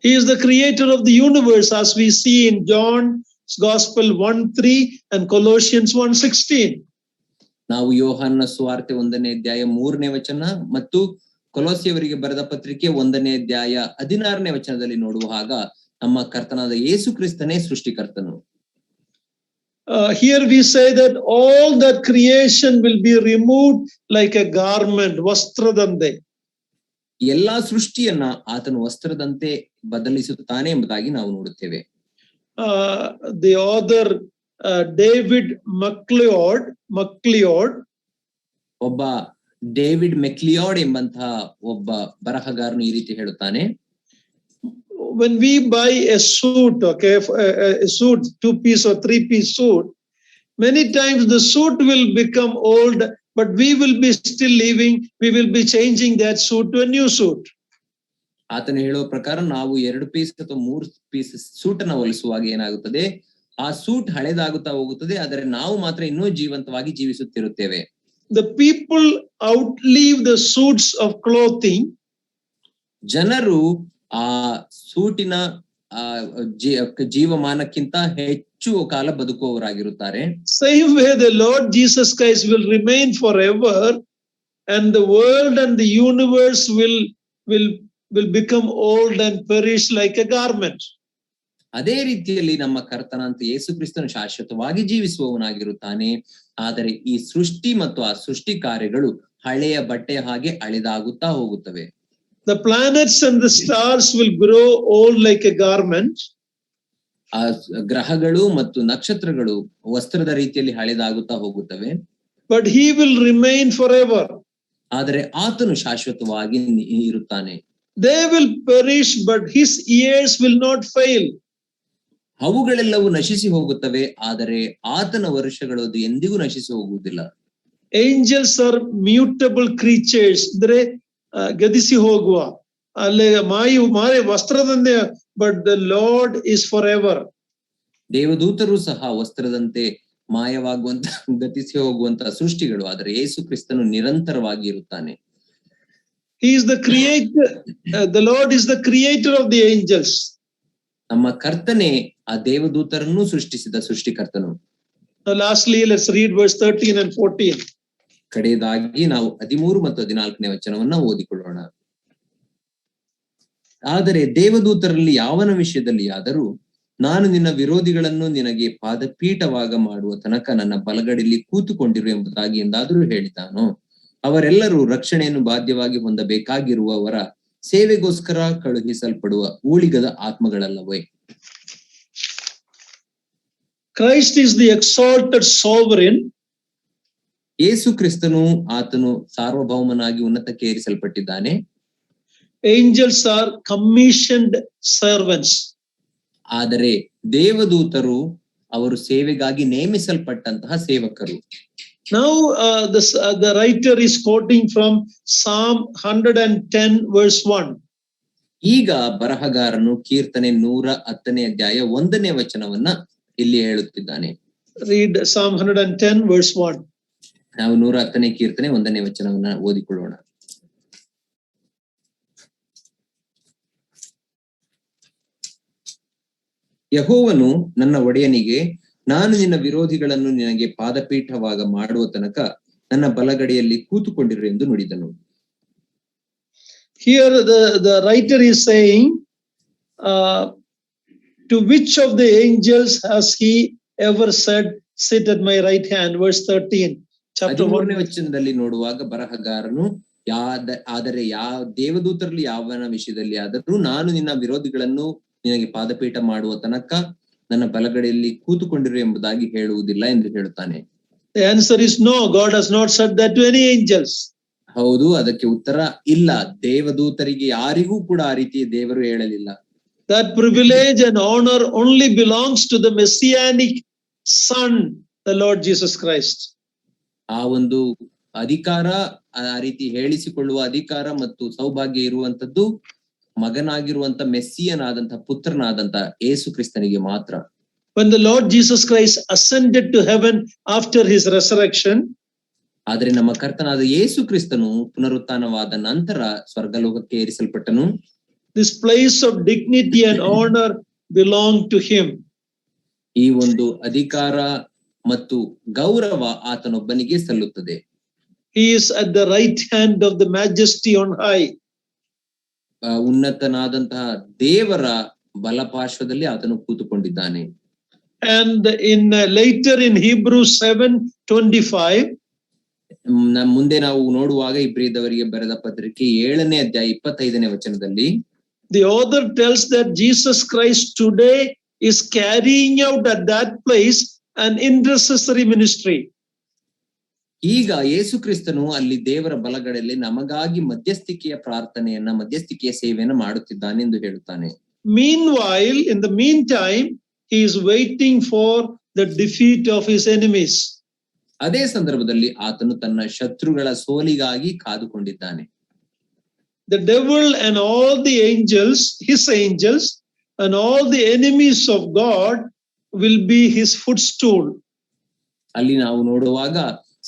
He is the creator of the universe, as we see in John's Gospel 1:3 and Colossians 1:16. ನಾವು ಯೋಹಾನನ ಸುವಾರ್ತೆ 1ನೇ ಅಧ್ಯಾಯ 3ನೇ ವಚನ ಮತ್ತು ಕೊಲೋಸಿಯವರಿಗೆ ಬರೆದ ಪತ್ರಿಕೆ 1ನೇ ಅಧ್ಯಾಯ 16ನೇ ವಚನದಲ್ಲಿ ನೋಡುವ ಹಾಗ ನಮ್ಮ ಕರ್ತನಾದ ಯೇಸು ಕ್ರಿಸ್ತನೇ ಸೃಷ್ಟಿಕರ್ತನು. Here we say that all that creation will be removed like a garment, vastradante. ಎಲ್ಲಾ ಸೃಷ್ಟಿಯನ್ನ ಆತನು ವಸ್ತ್ರದಂತೆ ಬದಲಿಸುತ್ತಾನೆ ಎಂಬುದಾಗಿ ನಾವು ನೋಡುತ್ತೇವೆ. The author David MacLeod ಒಬ್ಬ ಡೇವಿಡ್ ಮೆಕ್ಲಿಯಾರ್ಡ್ ಎಂಬಂತಹ ಒಬ್ಬ ಬರಹಗಾರನು ಈ ರೀತಿ ಹೇಳುತ್ತಾನೆ. When we buy a suit, okay, a suit, 2-piece or 3-piece suit, many times the suit will become old, but we will be still living, we will be changing that suit to a new suit. ಆತನು ಹೇಳುವ ಪ್ರಕಾರ ನಾವು 2 piece ಅಥವಾ 3 piece suit ಅನ್ನು ಹೊಲಿಸುವಾಗ ಏನಾಗುತ್ತದೆ, ಆ suit ಹಳೆದಾಗುತ್ತಾ ಹೋಗುತ್ತದೆ, ಆದರೆ ನಾವು ಮಾತ್ರ ಇನ್ನೂ ಜೀವಂತವಾಗಿ ಜೀವಿಸುತ್ತಿರುತ್ತೇವೆ. The people outlive the suits of clothing. ಜನರು ಆ ಸೂಟಿನ ಜೀವಮಾನಕ್ಕಿಂತ ಹೆಚ್ಚು ಕಾಲ ಬದುಕುವವರಾಗಿರುತ್ತಾರೆ. Same way the Lord Jesus Christ will remain forever, and the world and the universe will become old and perish like a garment. ಅದೇ ರೀತಿಯಲ್ಲಿ ನಮ್ಮ ಕರ್ತನಾದ ಯೇಸು ಕ್ರಿಸ್ತನು ಶಾಶ್ವತವಾಗಿ ಜೀವಿಸುವವನಾಗಿರುತ್ತಾನೆ. ಆದರೆ ಈ ಸೃಷ್ಟಿ ಮತ್ತು ಆ ಸೃಷ್ಟಿ ಕಾರ್ಯಗಳು ಹಳೆಯ ಬಟ್ಟೆಯ ಹಾಗೆ ಅಳಿದಾಗುತ್ತಾ ಹೋಗುತ್ತವೆ. The planets and the stars will grow old like a garment. ಆ ಗ್ರಹಗಳು ಮತ್ತು ನಕ್ಷತ್ರಗಳು ವಸ್ತ್ರದ ರೀತಿಯಲ್ಲಿ ಹಳೆದಾಗುತ್ತಾ ಹೋಗುತ್ತವೆ. But he will remain forever. ಆದರೆ ಆತನು ಶಾಶ್ವತವಾಗಿ ಇರುತ್ತಾನೆ. They will perish, but his years will not fail. ಅವುಗಳೆಲ್ಲವೂ ನಶಿಸಿ ಹೋಗುತ್ತವೆ, ಆದರೆ ಆತನ ವರ್ಷಗಳು ಅದು ಎಂದಿಗೂ ನಶಿಸಿ ಹೋಗುವುದಿಲ್ಲ. Angels are mutable creatures. ಅಂದ್ರೆ ಗದಿಸಿ ಹೋಗುವ ಅಲ್ಲೇ ಮಾರೆ ವಸ್ತ್ರದಂತೆ, but the Lord is forever. ದೇವದೂತರು ಸಹ ವಸ್ತ್ರದಂತೆ ಮಾಯವಾಗುವಂತ ಗತಿಸಿ ಹೋಗುವಂತ ಸೃಷ್ಟಿಗಳು, ಆದರೆ ಯೇಸು ಕ್ರಿಸ್ತನು ನಿರಂತರವಾಗಿ ಇರುತ್ತಾನೆ. He is the creator. The Lord is the creator of the angels. ನಮ್ಮ ಕರ್ತನೆ ಆ ದೇವದೂತರನ್ನು ಸೃಷ್ಟಿಸಿದ ಸೃಷ್ಟಿಕರ್ತನು. Lastly, let's read verse 13 and 14. ಕಡೆಯದಾಗಿ ನಾವು 13 ಮತ್ತು 14ನೇ ವಚನವನ್ನ ಓದಿಕೊಳ್ಳೋಣ. ಆದರೆ ದೇವದೂತರಲ್ಲಿ ಯಾವನ ವಿಷಯದಲ್ಲಿ ಆದರೂ ನಾನು ನಿನ್ನ ವಿರೋಧಿಗಳನ್ನು ನಿನಗೆ ಪಾದಪೀಠವಾಗ ಮಾಡುವ ತನಕ ನನ್ನ ಬಲಗಡೆಯಲ್ಲಿ ಕೂತುಕೊಂಡಿರು ಎಂಬುದಾಗಿ ಎಂದಾದರೂ ಹೇಳಿದಾನೋ? ಅವರೆಲ್ಲರೂ ರಕ್ಷಣೆಯನ್ನು ಬಾಧ್ಯವಾಗಿ ಹೊಂದಬೇಕಾಗಿರುವವರ ಸೇವೆಗೋಸ್ಕರ ಕಳುಹಿಸಲ್ಪಡುವ ಊಳಿಗದ ಆತ್ಮಗಳಲ್ಲವೇ? Christ is the exalted sovereign. ಯೇಸು ಕ್ರಿಸ್ತನು ಆತನು ಸಾರ್ವಭೌಮನಾಗಿ ಉನ್ನತಕ್ಕೆ ಏರಿಸಲ್ಪಟ್ಟಿದ್ದಾನೆ. Angels are commissioned servants. ಆದರೆ ದೇವದೂತರು ಅವರು ಸೇವೆಗಾಗಿ ನೇಮಿಸಲ್ಪಟ್ಟಂತಹ ಸೇವಕರು. Now the writer is quoting from Psalm 110 verse 1. ಈಗ ಬರಹಗಾರನು ಕೀರ್ತನೆ 110ನೇ ಅಧ್ಯಾಯ 1ನೇ ವಚನವನ್ನ ಇಲ್ಲಿ ಹೇಳುತ್ತಿದ್ದಾನೆ. Read Psalm 110 verse 1. ನಾವು 110ನೇ ಕೀರ್ತನೆ 1ನೇ ವಚನವನ್ನ ಓದಿಕೊಳ್ಳೋಣ. ಯೆಹೋವನು ನನ್ನ ಒಡೆಯನಿಗೆ, ನಾನು ನಿನ್ನ ವಿರೋಧಿಗಳನ್ನು ನಿನಗೆ ಪಾದಪೀಠವಾಗ ಮಾಡುವ ತನಕ ನನ್ನ ಬಲಗಡೆಯಲ್ಲಿ ಕೂತುಕೊಂಡಿರು ಎಂದು ನುಡಿದನು. Here the writer is saying, to which of the angels has he ever said, sit at my right hand? Verse 13. Chapter 1. ವಚನದಲ್ಲಿ ನೋಡುವಾಗ ಬರಹಗಾರನು ಆದರೆ ದೇವದೂತರಲ್ಲಿ ಯಾವನ ವಿಷಯದಲ್ಲಿ ಆದರೂ ನಾನು ನಿನ್ನ ವಿರೋಧಿಗಳನ್ನು ನಿನಗೆ ಪಾದಪೀಠ ಮಾಡುವ ತನಕ ನನ್ನ ಬಲಗಡೆಯಲ್ಲಿ ಕೂತುಕೊಂಡಿರು ಎಂಬುದಾಗಿ ಹೇಳುವುದಿಲ್ಲ ಎಂದು ಹೇಳುತ್ತಾನೆ. The answer is no. God has not said that to any angels. ಹೌದು, ಅದಕ್ಕೆ ಉತ್ತರ ಇಲ್ಲ. ದೇವದೂತರಿಗೆ ಯಾರಿಗೂ ಕೂಡ ಆ ರೀತಿ ದೇವರು ಹೇಳಲಿಲ್ಲ. That privilege and honor only belongs to the messianic son, the Lord Jesus Christ. ಆ ಒಂದು ಅಧಿಕಾರ, ಆ ರೀತಿ ಹೇಳಿಸಿಕೊಳ್ಳುವ ಅಧಿಕಾರ ಮತ್ತು ಸೌಭಾಗ್ಯ ಇರುವಂತದ್ದು ಮಗನಾಗಿರುವಂತ ಮೆಸ್ಸಿಯನಾದಂತ ಪುತ್ರನಾದಂತ ಯೇಸು ಕ್ರಿಸ್ತನಿಗೆ ಮಾತ್ರ. When the Lord Jesus Christ ascended to heaven after his resurrection, ಆದರೆ ನಮ್ಮ ಕರ್ತನಾದ ಯೇಸು ಕ್ರಿಸ್ತನು ಪುನರುತ್ಥಾನವಾದ ನಂತರ ಸ್ವರ್ಗಲೋಕಕ್ಕೆ ಏರಿಸಲ್ಪಟ್ಟನು. This place of dignity and honor belonged to him. ಈ ಒಂದು ಅಧಿಕಾರ ಮತ್ತು ಗೌರವ ಆತನೊಬ್ಬನಿಗೆ ಸಲ್ಲುತ್ತದೆ. He is at the right hand of the majesty on high. ಉನ್ನತನಾದಂತಹ ದೇವರ ಬಲಪಾರ್ಶ್ವದಲ್ಲಿ ಆತನು ಕೂತುಕೊಂಡಿದ್ದಾನೆ. And in later in Hebrews 7:25, ಮುಂದೆ ನಾವು ನೋಡುವಾಗ ಇಬ್ರಿಯದವರಿಗೆ ಬರೆದ ಪತ್ರಿಕೆ 7ನೇ ಅಧ್ಯಾಯ 25ನೇ ವಚನದಲ್ಲಿ the author tells that Jesus Christ today is carrying out at that place an intercessory ministry. ಈಗ ಯೇಸು ಕ್ರಿಸ್ತನು ಅಲ್ಲಿ ದೇವರ ಬಲಗಡೆಯಲ್ಲಿ ನಮಗಾಗಿ ಮಧ್ಯಸ್ಥಿಕೆಯ ಪ್ರಾರ್ಥನೆಯನ್ನ, ಮಧ್ಯಸ್ಥಿಕೆಯ ಸೇವೆಯನ್ನು ಮಾಡುತ್ತಿದ್ದಾನೆ ಎಂದು ಹೇಳುತ್ತಾನೆ. Meanwhile, in the meantime, he is waiting for the defeat of his enemies. ಅದೇ ಸಂದರ್ಭದಲ್ಲಿ ಆತನು ತನ್ನ ಶತ್ರುಗಳ ಸೋಲಿಗಾಗಿ ಕಾದುಕೊಂಡಿದ್ದಾನೆ. The devil and all the angels, his angels, and all the enemies of God will be his footstool. ಅಲ್ಲಿ ನಾವು ನೋಡುವಾಗ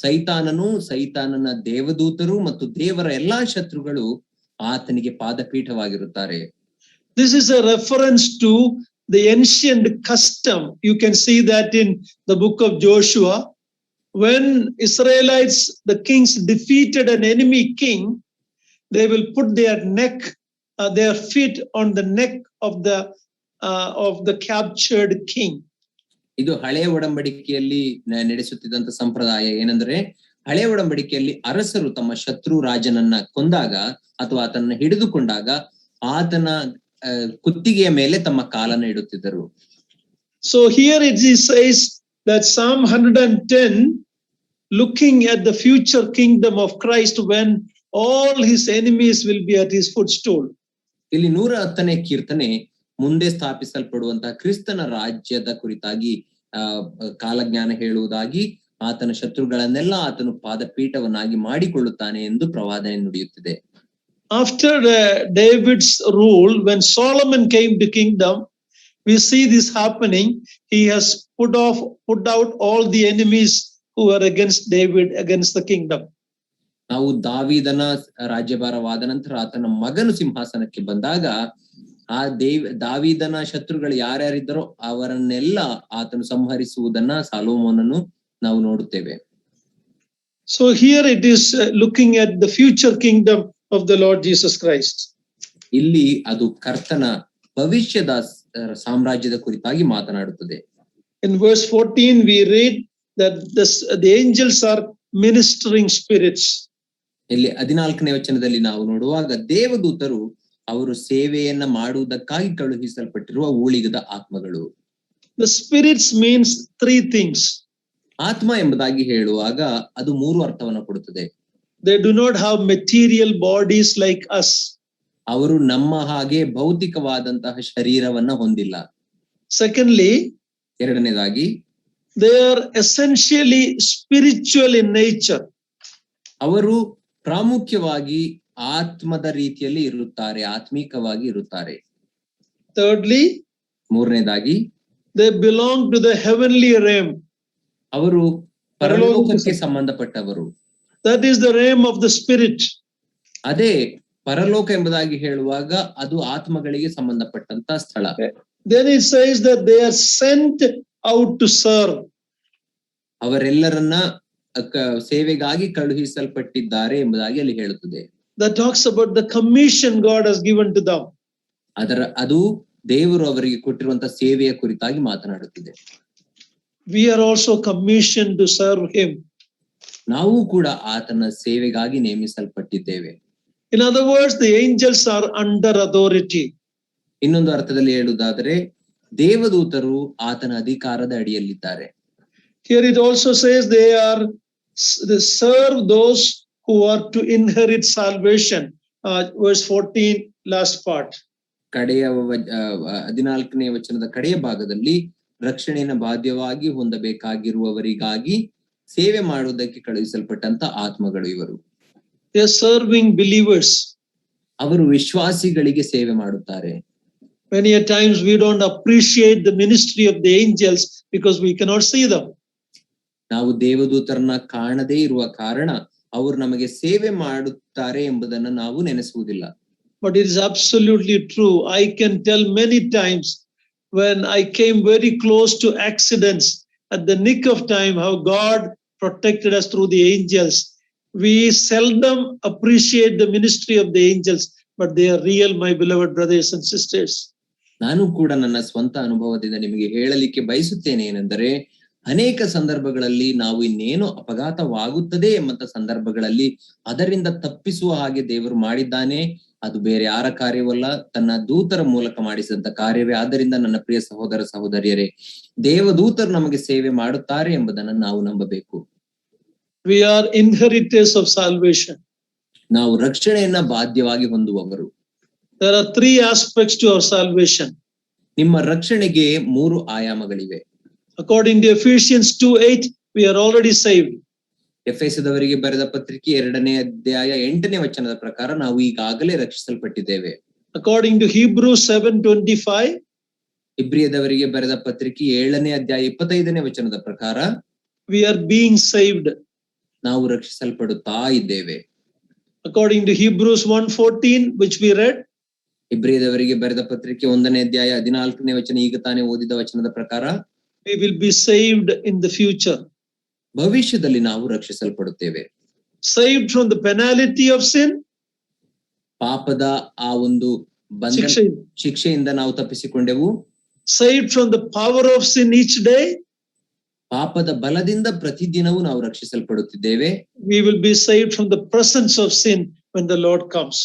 ಸೈತಾನನ ದೇವದೂತರು ಮತ್ತು ದೇವರ ಎಲ್ಲಾ ಶತ್ರುಗಳು ಆತನಿಗೆ ಪಾದಪೀಠವಾಗಿರುತ್ತಾರೆ. This is a reference to the ancient custom. You can see that in the book of Joshua. When Israelites, the kings defeated an enemy king, they will put their feet on the neck of the captured king. ಇದು ಹಳೆಯ ಒಡಂಬಡಿಕೆಯಲ್ಲಿ ನಡೆಸುತ್ತಿದ್ದಂತ ಸಂಪ್ರದಾಯ ಏನೆಂದ್ರೆ, ಹಳೆಯ ಒಡಂಬಡಿಕೆಯಲ್ಲಿ ಅರಸರು ತಮ್ಮ ಶತ್ರು ರಾಜನನ್ನ ಕೊಂದಾಗ ಅಥವಾ ಆತನ ಹಿಡಿದುಕೊಂಡಾಗ ಆತನ ಕುತ್ತಿಗೆಯ ಮೇಲೆ ತಮ್ಮ ಕಾಲನ್ನು ಇಡುತ್ತಿದ್ದರು. So here it says that Psalm 110, looking at the future kingdom of Christ when all his enemies will be at his footstool. ಇಲ್ಲಿ 110ನೇ ಕೀರ್ತನೆ ಮುಂದೆ ಸ್ಥಾಪಿಸಲ್ಪಡುವಂತಹ ಕ್ರಿಸ್ತನ ರಾಜ್ಯದ ಕುರಿತಾಗಿ ಕಾಲಜ್ಞಾನ ಹೇಳುವುದಾಗಿ, ಆತನ ಶತ್ರುಗಳನ್ನೆಲ್ಲ ಆತನು ಪಾದಪೀಠವನ್ನಾಗಿ ಮಾಡಿಕೊಳ್ಳುತ್ತಾನೆ ಎಂದು ಪ್ರವಾದನೆ ನುಡಿಯುತ್ತಿದೆ. After David's rule, when Solomon came to kingdom, we see this happening. He has put out all the enemies who were against David, against the kingdom. ನಾವು ದಾವೀದನ ರಾಜ್ಯಭಾರವಾದ ನಂತರ ಆತನ ಮಗನು ಸಿಂಹಾಸನಕ್ಕೆ ಬಂದಾಗ ಆ ದಾವೀದನ ಶತ್ರುಗಳು ಯಾರ್ಯಾರಿದ್ದರೋ ಅವರನ್ನೆಲ್ಲ ಆತನು ಸಂಹರಿಸುವುದನ್ನ ಸಾಲೊಮೋನನು ನಾವು ನೋಡುತ್ತೇವೆ. So here it is looking at the future kingdom of the Lord Jesus Christ. ಇಲ್ಲಿ ಅದು ಕರ್ತನ ಭವಿಷ್ಯದ ಸಾಮ್ರಾಜ್ಯದ ಕುರಿತಾಗಿ ಮಾತನಾಡುತ್ತದೆ. In verse 14 we read that the angels are ministering spirits. ಇಲ್ಲಿ 14ನೇ ವಚನದಲ್ಲಿ ನಾವು ನೋಡುವಾಗ ದೇವದೂತರು ಅವರು ಸೇವೆಯನ್ನ ಮಾಡುವುದಕ್ಕಾಗಿ ಕಳುಹಿಸಲ್ಪಟ್ಟಿರುವ ಊಳಿಗದ ಆತ್ಮಗಳು. The spirits means three things. ಆತ್ಮ ಎಂಬುದಾಗಿ ಹೇಳುವಾಗ ಅದು ಮೂರು ಅರ್ಥವನ್ನು ಕೊಡುತ್ತದೆ. They do not have material bodies like us. ಅವರು ನಮ್ಮ ಹಾಗೆ ಭೌತಿಕವಾದಂತಹ ಶರೀರವನ್ನ ಹೊಂದಿಲ್ಲ. Secondly, ಎರಡನೇದಾಗಿ they are essentially spiritual in nature. ಅವರು ಪ್ರಾಮುಖ್ಯವಾಗಿ ಆತ್ಮದ ರೀತಿಯಲ್ಲಿ ಇರುತ್ತಾರೆ, ಆತ್ಮಿಕವಾಗಿ ಇರುತ್ತಾರೆ. Thirdly, ಮೂರನೇದಾಗಿ they belong to the heavenly realm. ಅವರು ಪರಲೋಕಕ್ಕೆ ಸಂಬಂಧಪಟ್ಟವರು. That is the realm of the spirit. ಅದೇ ಪರಲೋಕ ಎಂಬುದಾಗಿ ಹೇಳುವಾಗ ಅದು ಆತ್ಮಗಳಿಗೆ ಸಂಬಂಧಪಟ್ಟಂತ ಸ್ಥಳ. Then it says that they are sent out to serve. ಅವರೆಲ್ಲರನ್ನ ಸೇವೆಗಾಗಿ ಕಳುಹಿಸಲ್ಪಟ್ಟಿದ್ದಾರೆ ಎಂಬುದಾಗಿ ಅಲ್ಲಿ ಹೇಳುತ್ತದೆ. That talks about the commission God has given to them. ಅದು ದೇವರು ಅವರಿಗೆ ಕೊಟ್ಟಿರುವಂತಹ ಸೇವೆಯ ಕುರಿತಾಗಿ ಮಾತನಾಡುತ್ತಿದೆ. We are also commissioned to serve him. ನಾವು ಕೂಡ ಆತನ ಸೇವೆಗಾಗಿ ನೇಮಿಸಲ್ಪಟ್ಟಿದ್ದೇವೆ. In other words, the angels are under authority. ಇನ್ನೊಂದು ಅರ್ಥದಲ್ಲಿ ಹೇಳುವುದಾದರೆ ದೇವದೂತರು ಆತನ ಅಧಿಕಾರದ ಅಡಿಯಲ್ಲಿದ್ದಾರೆ. Here it also says they serve those who are to inherit salvation. Verse 14, last part. ಕಡೆಯ 14ನೇ ವಚನದ ಕಡೆಯ ಭಾಗದಲ್ಲಿ ರಕ್ಷಣೆಯನ್ನು ಬಾಧ್ಯವಾಗಿ ಹೊಂದಬೇಕಾಗಿರುವವರಿಗಾಗಿ ಸೇವೆ ಮಾಡುವುದಕ್ಕೆ ಕಳುಹಿಸಲ್ಪಟ್ಟಂತ ಆತ್ಮಗಳು ಇವರು. They are serving believers. ಅವರು ವಿಶ್ವಾಸಿಗಳಿಗೆ ಸೇವೆ ಮಾಡುತ್ತಾರೆ. Many a times we don't appreciate the ministry of the angels because we cannot see them. ನಾವು ದೇವದೂತರನ್ನ ಕಾಣದೇ ಇರುವ ಕಾರಣ ಅವರು ನಮಗೆ ಸೇವೆ ಮಾಡುತ್ತಾರೆ ಎಂಬುದನ್ನು ನಾವು ನೆನೆಸುವುದಿಲ್ಲ. But it is absolutely true. I can tell many times when I came very close to accidents at the nick of time how God protected us through the angels. We seldom appreciate the ministry of the angels, but they are real, my beloved brothers and sisters. ನಾನು ಕೂಡ ನನ್ನ ಸ್ವಂತ ಅನುಭವದಿಂದ ನಿಮಗೆ ಹೇಳಲಿಕ್ಕೆ ಬಯಸುತ್ತೇನೆ ಏನೆಂದರೆ ಅನೇಕ ಸಂದರ್ಭಗಳಲ್ಲಿ ನಾವು ಇನ್ನೇನು ಅಪಘಾತವಾಗುತ್ತದೆ ಎಂಬಂತ ಸಂದರ್ಭಗಳಲ್ಲಿ ಅದರಿಂದ ತಪ್ಪಿಸುವ ಹಾಗೆ ದೇವರು ಮಾಡಿದ್ದಾನೆ. ಅದು ಬೇರೆ ಯಾರ ಕಾರ್ಯವಲ್ಲ, ತನ್ನ ದೂತರ ಮೂಲಕ ಮಾಡಿಸಿದಂತ ಕಾರ್ಯವೇ. ಆದ್ದರಿಂದ ನನ್ನ ಪ್ರಿಯ ಸಹೋದರ ಸಹೋದರಿಯರೇ, ದೇವದೂತರು ನಮಗೆ ಸೇವೆ ಮಾಡುತ್ತಾರೆ ಎಂಬುದನ್ನು ನಾವು ನಂಬಬೇಕು. We are inheritors of salvation. ನಾವು ರಕ್ಷಣೆಯನ್ನ ಬಾಧ್ಯವಾಗಿ ಹೊಂದುವವರು. There are three aspects to our salvation. ನಿಮ್ಮ ರಕ್ಷಣೆಗೆ ಮೂರು ಆಯಾಮಗಳಿವೆ. According to Ephesians 2:8, we are already saved. ಎಫೆಸದವರಿಗೆ ಬರೆದ ಪತ್ರಿಕೆ 2ನೇ ಅಧ್ಯಾಯ 8ನೇ ವಚನದ ಪ್ರಕಾರ ನಾವು ಈಗಾಗಲೇ ರಕ್ಷಿಸಲ್ಪಟ್ಟಿದ್ದೇವೆ. According to Hebrews 7:25, ಇಬ್ರಿಯದವರಿಗೆ ಬರೆದ ಪತ್ರಿಕೆ 7ನೇ ಅಧ್ಯಾಯ 25ನೇ ವಚನದ ಪ್ರಕಾರ we are being saved. ನಾವು ರಕ್ಷಿಸಲ್ಪಡುತ್ತಾ ಇದ್ದೇವೆ. According to Hebrews 1:14, which we read, ಇಬ್ರಿಯದವರಿಗೆ ಬರೆದ ಪತ್ರಿಕೆ 1ನೇ ಅಧ್ಯಾಯ 14ನೇ ವಚನ ಈಗ ತಾನೇ ಓದಿದ ವಚನದ ಪ್ರಕಾರ we will be saved in the future. ಭವಿಷ್ಯದಲ್ಲಿ ನಾವು ರಕ್ಷಿಸಲ್ಪಡುತ್ತೇವೆ. Saved from the penalty of sin, ಪಾಪದ ಆ ಒಂದು ಶಿಕ್ಷೆಯಿಂದ ನಾವು ತಪ್ಪಿಸಿಕೊಂಡೆವು. Saved from the power of sin each day, ಪಾಪದ ಬಲದಿಂದ ಪ್ರತಿದಿನವೂ ನಾವು ರಕ್ಷಿಸಲ್ಪಡುತ್ತಿದ್ದೇವೆ. we will be saved from the presence of sin when the Lord comes.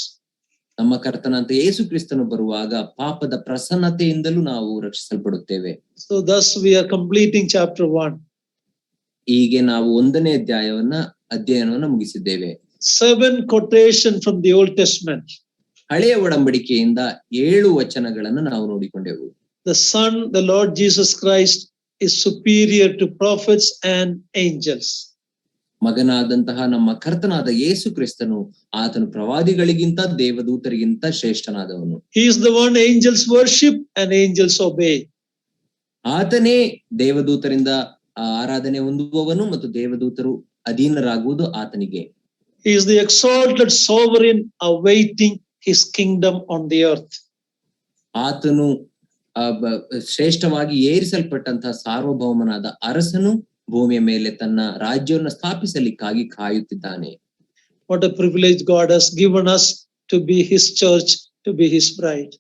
ನಮ್ಮ ಕರ್ತನಾದ ಯೇಸು ಕ್ರಿಸ್ತನು ಬರುವಾಗ ಪಾಪದ ಪ್ರಸನ್ನತೆಯಿಂದಲೂ ನಾವು ರಕ್ಷಿಸಲ್ಪಡುತ್ತೇವೆ. So thus we are completing chapter 1. ಹೀಗೆ ನಾವು 1ನೇ ಅಧ್ಯಯನವನ್ನು ಮುಗಿಸಿದ್ದೇವೆ. 7 quotation from the Old Testament. ಹಳೆಯ ಒಡಂಬಡಿಕೆಯಿಂದ 7 ವಚನಗಳನ್ನು ನಾವು ನೋಡಿಕೊಂಡೆವು. The Son, the Lord Jesus Christ, is superior to prophets and angels. ಮಗನಾದಂತಹ ನಮ್ಮ ಕರ್ತನಾದ ಯೇಸು ಕ್ರಿಸ್ತನು ಆತನು ಪ್ರವಾದಿಗಳಿಗಿಂತ ದೇವದೂತರಿಗಿಂತ ಶ್ರೇಷ್ಠನಾದವನು. He is the one angels worship and angels obey. ಆತನೇ ದೇವದೂತರಿಂದ ಆರಾಧನೆ ಹೊಂದುವವನು ಮತ್ತು ದೇವದೂತರು ಅಧೀನರಾಗುವುದು ಆತನಿಗೆ. He is the exalted sovereign awaiting his kingdom on the earth. ಆತನು ಶ್ರೇಷ್ಠವಾಗಿ ಏರಿಸಲ್ಪಟ್ಟಂತಹ ಸಾರ್ವಭೌಮನಾದ ಅರಸನು ಭೂಮಿಯ ಮೇಲೆ ತನ್ನ ರಾಜ್ಯವನ್ನು ಸ್ಥಾಪಿಸಲಿಕ್ಕಾಗಿ ಕಾಯುತ್ತಿದ್ದಾನೆ. What a privilege God has given us to be his church, to be his bride.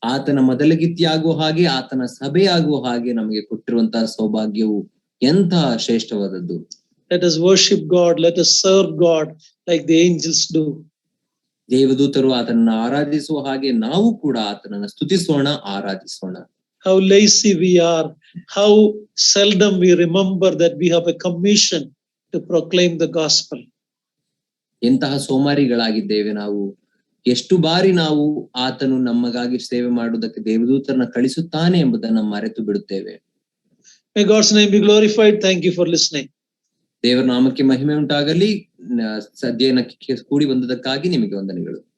ಆತನ ಮೊದಲಗಿತ್ತಿಯಾಗುವ ಹಾಗೆ ಆತನ ಸಭೆಯಾಗುವ ಹಾಗೆ ನಮಗೆ ಕೊಟ್ಟಿರುವಂತಹ ಸೌಭಾಗ್ಯವು ಎಂತಹ ಶ್ರೇಷ್ಠವಾದದ್ದು. Let us worship God, let us serve God like the angels do. ದೇವದೂತರು ಆತನನ್ನು ಆರಾಧಿಸುವ ಹಾಗೆ ನಾವು ಕೂಡ ಆತನನ್ನು ಸ್ತುತಿಸೋಣ, ಆರಾಧಿಸೋಣ. How lazy we are, how seldom we remember that we have a commission to proclaim the gospel. ಎಂತಹ ಸೋಮಾರಿಗಳಾಗಿದ್ದೇವೆ ನಾವು. ಎಷ್ಟು ಬಾರಿ ನಾವು ಆತನು ನಮಗಾಗಿ ಸೇವೆ ಮಾಡುವುದಕ್ಕೆ ದೇವದೂತರನ್ನ ಕಳಿಸುತ್ತಾನೆ ಎಂಬುದನ್ನು ಮರೆತು ಬಿಡುತ್ತೇವೆ. May God's name be glorified. Thank you for listening. ದೇವರ ನಾಮಕ್ಕೆ ಮಹಿಮೆ ಉಂಟಾಗಲಿ. ಅಧ್ಯಯನಕ್ಕೆ ಕೂಡಿ ಬಂದದಕ್ಕಾಗಿ ನಿಮಗೆ ವಂದನೆಗಳು.